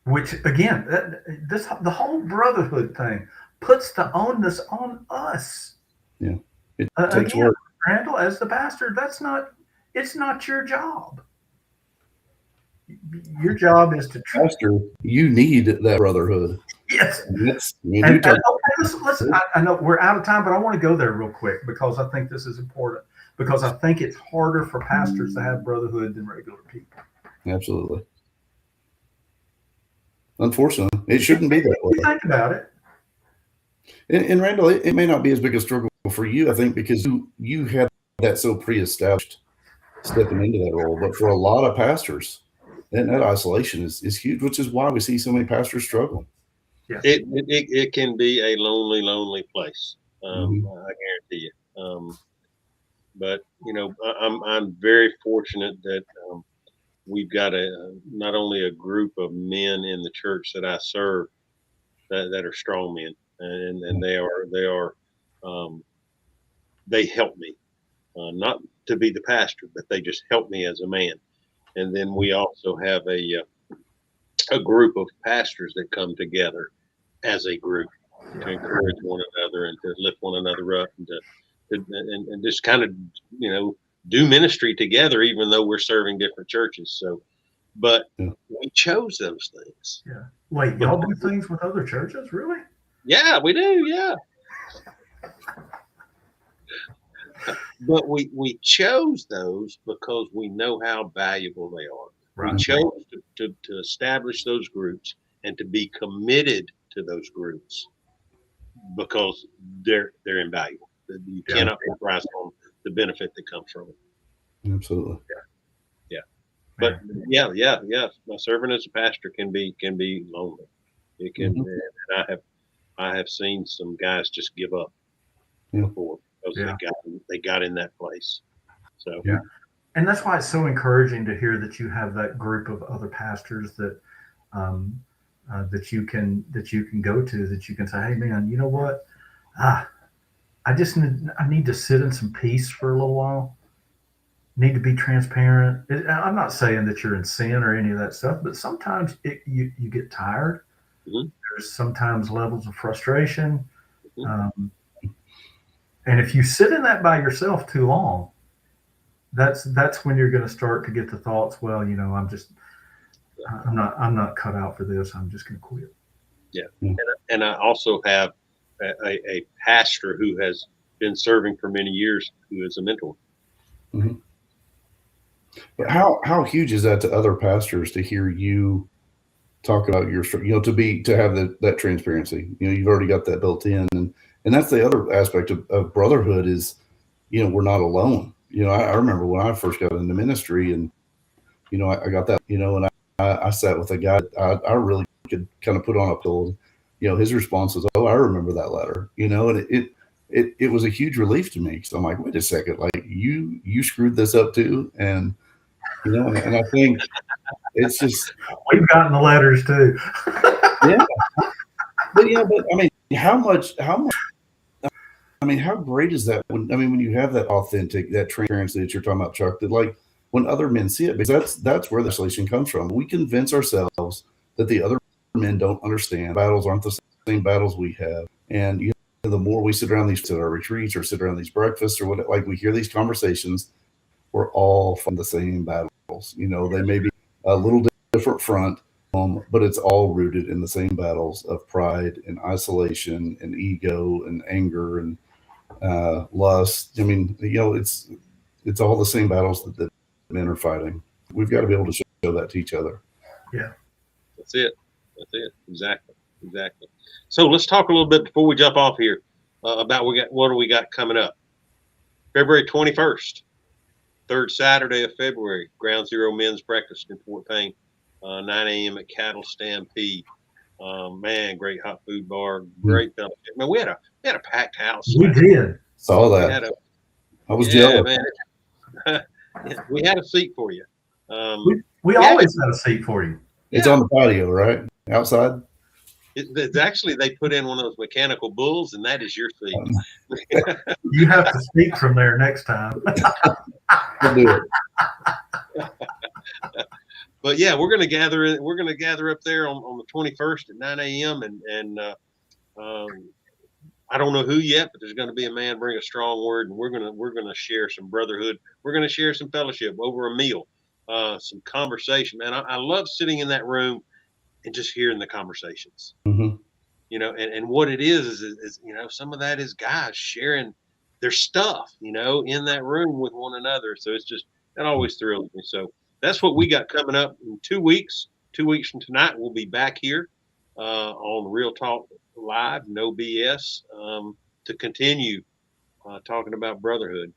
Which again, the whole brotherhood thing puts the onus on us. Yeah, it takes work. Randall, as the pastor, it's not your job. Your job is to pastor. You need that brotherhood. Yes. Listen, I know we're out of time, but I want to go there real quick because I think this is important. Because I think it's harder for pastors to have brotherhood than regular people. Absolutely. Unfortunately, it shouldn't be that way. Think about it. And Randall, it may not be as big a struggle for you, I think, because you had that so pre-established stepping into that role. But for a lot of pastors, that isolation is huge, which is why we see so many pastors struggle. Yeah. It can be a lonely place. I guarantee you. But I'm very fortunate that we've got not only a group of men in the church that I serve that are strong men, and they help me, not to be the pastor, but they just help me as a man. And then we also have a group of pastors that come together as a group to encourage one another and to lift one another up and just kind of do ministry together, even though we're serving different churches. So, but we chose those things. Yeah. Wait, y'all do things with other churches, really? Yeah, we do. Yeah. But we chose those because we know how valuable they are. Right. We chose to establish those groups and to be committed to those groups because they're invaluable. You cannot put a price on the benefit that comes from it. Absolutely. Yeah. But yeah. My serving as a pastor can be lonely. It can, and I have seen some guys just give up before because they got in that place. So and that's why it's so encouraging to hear that you have that group of other pastors that that you can go to, that you can say, hey man, you know what? I need to sit in some peace for a little while. Need to be transparent. I'm not saying that you're in sin or any of that stuff, but sometimes you get tired. Mm-hmm. There's sometimes levels of frustration. Mm-hmm. And if you sit in that by yourself too long, that's when you're going to start to get the thoughts, well, I'm not cut out for this. I'm just going to quit. Yeah. And I also have a pastor who has been serving for many years, who is a mentor. Mm-hmm. But how huge is that to other pastors to hear you talk about your, to have that transparency? You've already got that built in, and that's the other aspect of brotherhood is, we're not alone. I remember when I first got into ministry, and I got that, and I sat with a guy I really could kind of put on a pill. His response was, "Oh, I remember that letter," and it was a huge relief to me because I'm like, wait a second, like you screwed this up too, and and I think it's just We've gotten the letters too. yeah, but I mean, I mean, how great is that when you have that authentic, that transparency that you're talking about, Chuck, that like when other men see it, because that's where the isolation comes from. We convince ourselves that the other men don't understand. Battles aren't the same battles we have. And the more we sit around these at our retreats or sit around these breakfasts or what, like we hear these conversations, we're all from the same battles. They may be a little different front, but it's all rooted in the same battles of pride and isolation and ego and anger and lust. I mean, it's all the same battles that men are fighting. We've got to be able to show that to each other. Yeah, That's it. Exactly. So let's talk a little bit before we jump off here about what do we got coming up. February 21st, third Saturday of February, Ground Zero Men's Breakfast in Fort Payne, 9 a.m. at Cattle Stampede. Man, great hot food bar, great fellowship. Man, we had a packed house. we did. Saw that. I was jealous. Man. We had a seat for you. We always had a seat for you. It's on the patio, right? Outside? It's actually, they put in one of those mechanical bulls, and that is your seat. You have to speak from there next time. We'll do it. But yeah, we're gonna gather up there on the 21st at 9 a.m. and I don't know who yet, but there's going to be a man bring a strong word, and we're gonna share some brotherhood. We're gonna share some fellowship over a meal, some conversation. Man, I love sitting in that room and just hearing the conversations. Mm-hmm. And what it is some of that is guys sharing their stuff, in that room with one another. So it's just that always thrills me. So that's what we got coming up in 2 weeks. 2 weeks from tonight, we'll be back here on Real Talk Live, no BS, to continue talking about brotherhood.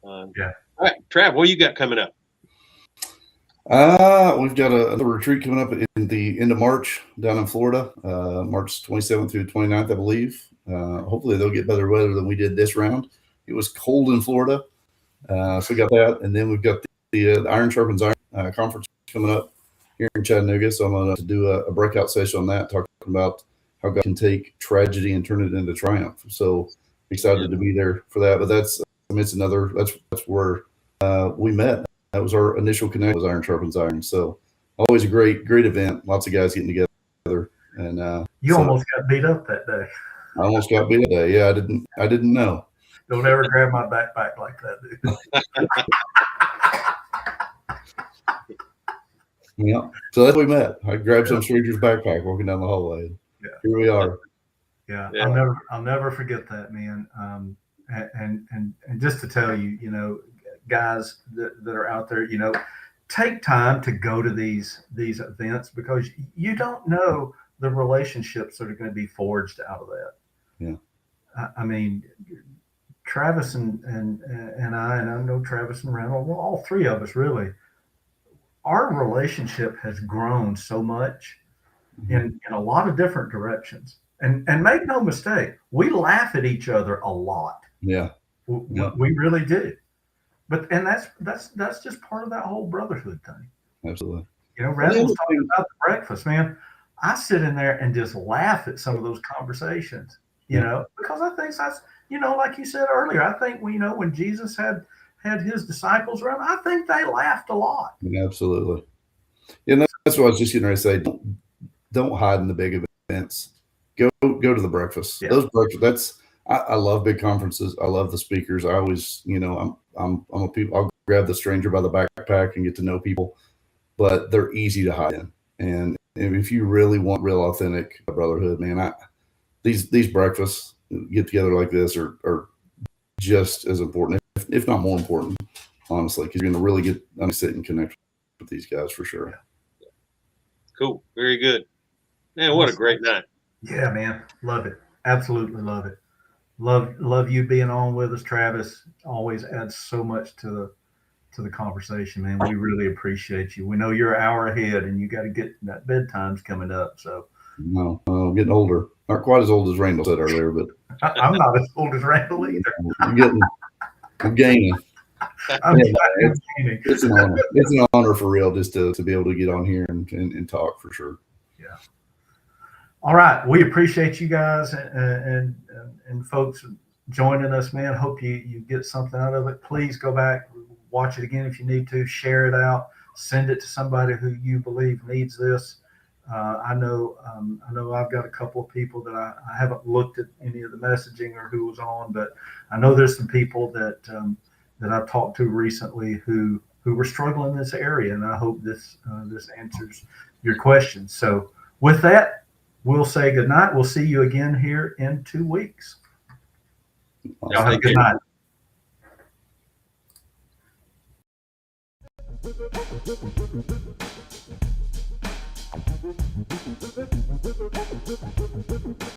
Yeah. All right, Trav, what you got coming up? We've got another retreat coming up in the end of March down in Florida, March 27th through 29th, I believe. Hopefully they'll get better weather than we did this round. It was cold in Florida, so we got that, and then we've got the Iron Sharpens Iron conference coming up here in Chattanooga. So I'm going to do a breakout session on that, talking about how God can take tragedy and turn it into triumph. So excited to be there for that. But that's where we met. That was our initial connection, was Iron Sharpens Iron. So always a great event. Lots of guys getting together. And you almost got beat up that day. I almost got beat up that day. Yeah, I didn't know. Don't ever grab my backpack like that, dude. Yeah. So that's how we met. I grabbed some stranger's backpack walking down the hallway. Yeah. Here we are. Yeah. I'll never forget that, man. And just to tell you, guys that are out there, take time to go to these events, because you don't know the relationships that are going to be forged out of that. Yeah. I mean, Travis and I know Travis and Randall, well, all three of us really, our relationship has grown so much in a lot of different directions. And make no mistake, we laugh at each other a lot. Yeah. We really do. And that's just part of that whole brotherhood thing. Absolutely. Randall was talking about the breakfast, man. I sit in there and just laugh at some of those conversations, because I think that's, like you said earlier, I think when Jesus had his disciples around, I think they laughed a lot. Yeah, absolutely. And that's what I was just getting ready to say. Don't hide in the big events. Go to the breakfast. Yeah. Those breakfasts. I love big conferences. I love the speakers. I always, I'm a people. I'll grab the stranger by the backpack and get to know people, but they're easy to hide in. And if you really want real authentic brotherhood, man, these breakfasts, get together like this are just as important, if not more important, honestly, because you're going to really get sit and connect with these guys for sure. Yeah. Cool. Very good. Man, what a great night. Yeah, man. Love it. Absolutely love it. Love you being on with us, Travis. Always adds so much to the conversation, man. We really appreciate you. We know you're an hour ahead and you got to get that bedtime's coming up. So No, getting older. Not quite as old as Randall said earlier, but I'm not as old as Randall either. I'm gaining. I'm Yeah, gaining. It's an honor. It's an honor for real just to be able to get on here and talk for sure. Yeah. All right. We appreciate you guys and folks joining us, man. Hope you get something out of it. Please go back, watch it again if you need to, share it out, send it to somebody who you believe needs this. I know I've got a couple of people that I haven't looked at any of the messaging or who was on, but I know there's some people that I've talked to recently who were struggling in this area, and I hope this answers your questions. So with that, we'll say good night. We'll see you again here in 2 weeks. Awesome. Y'all have a good night.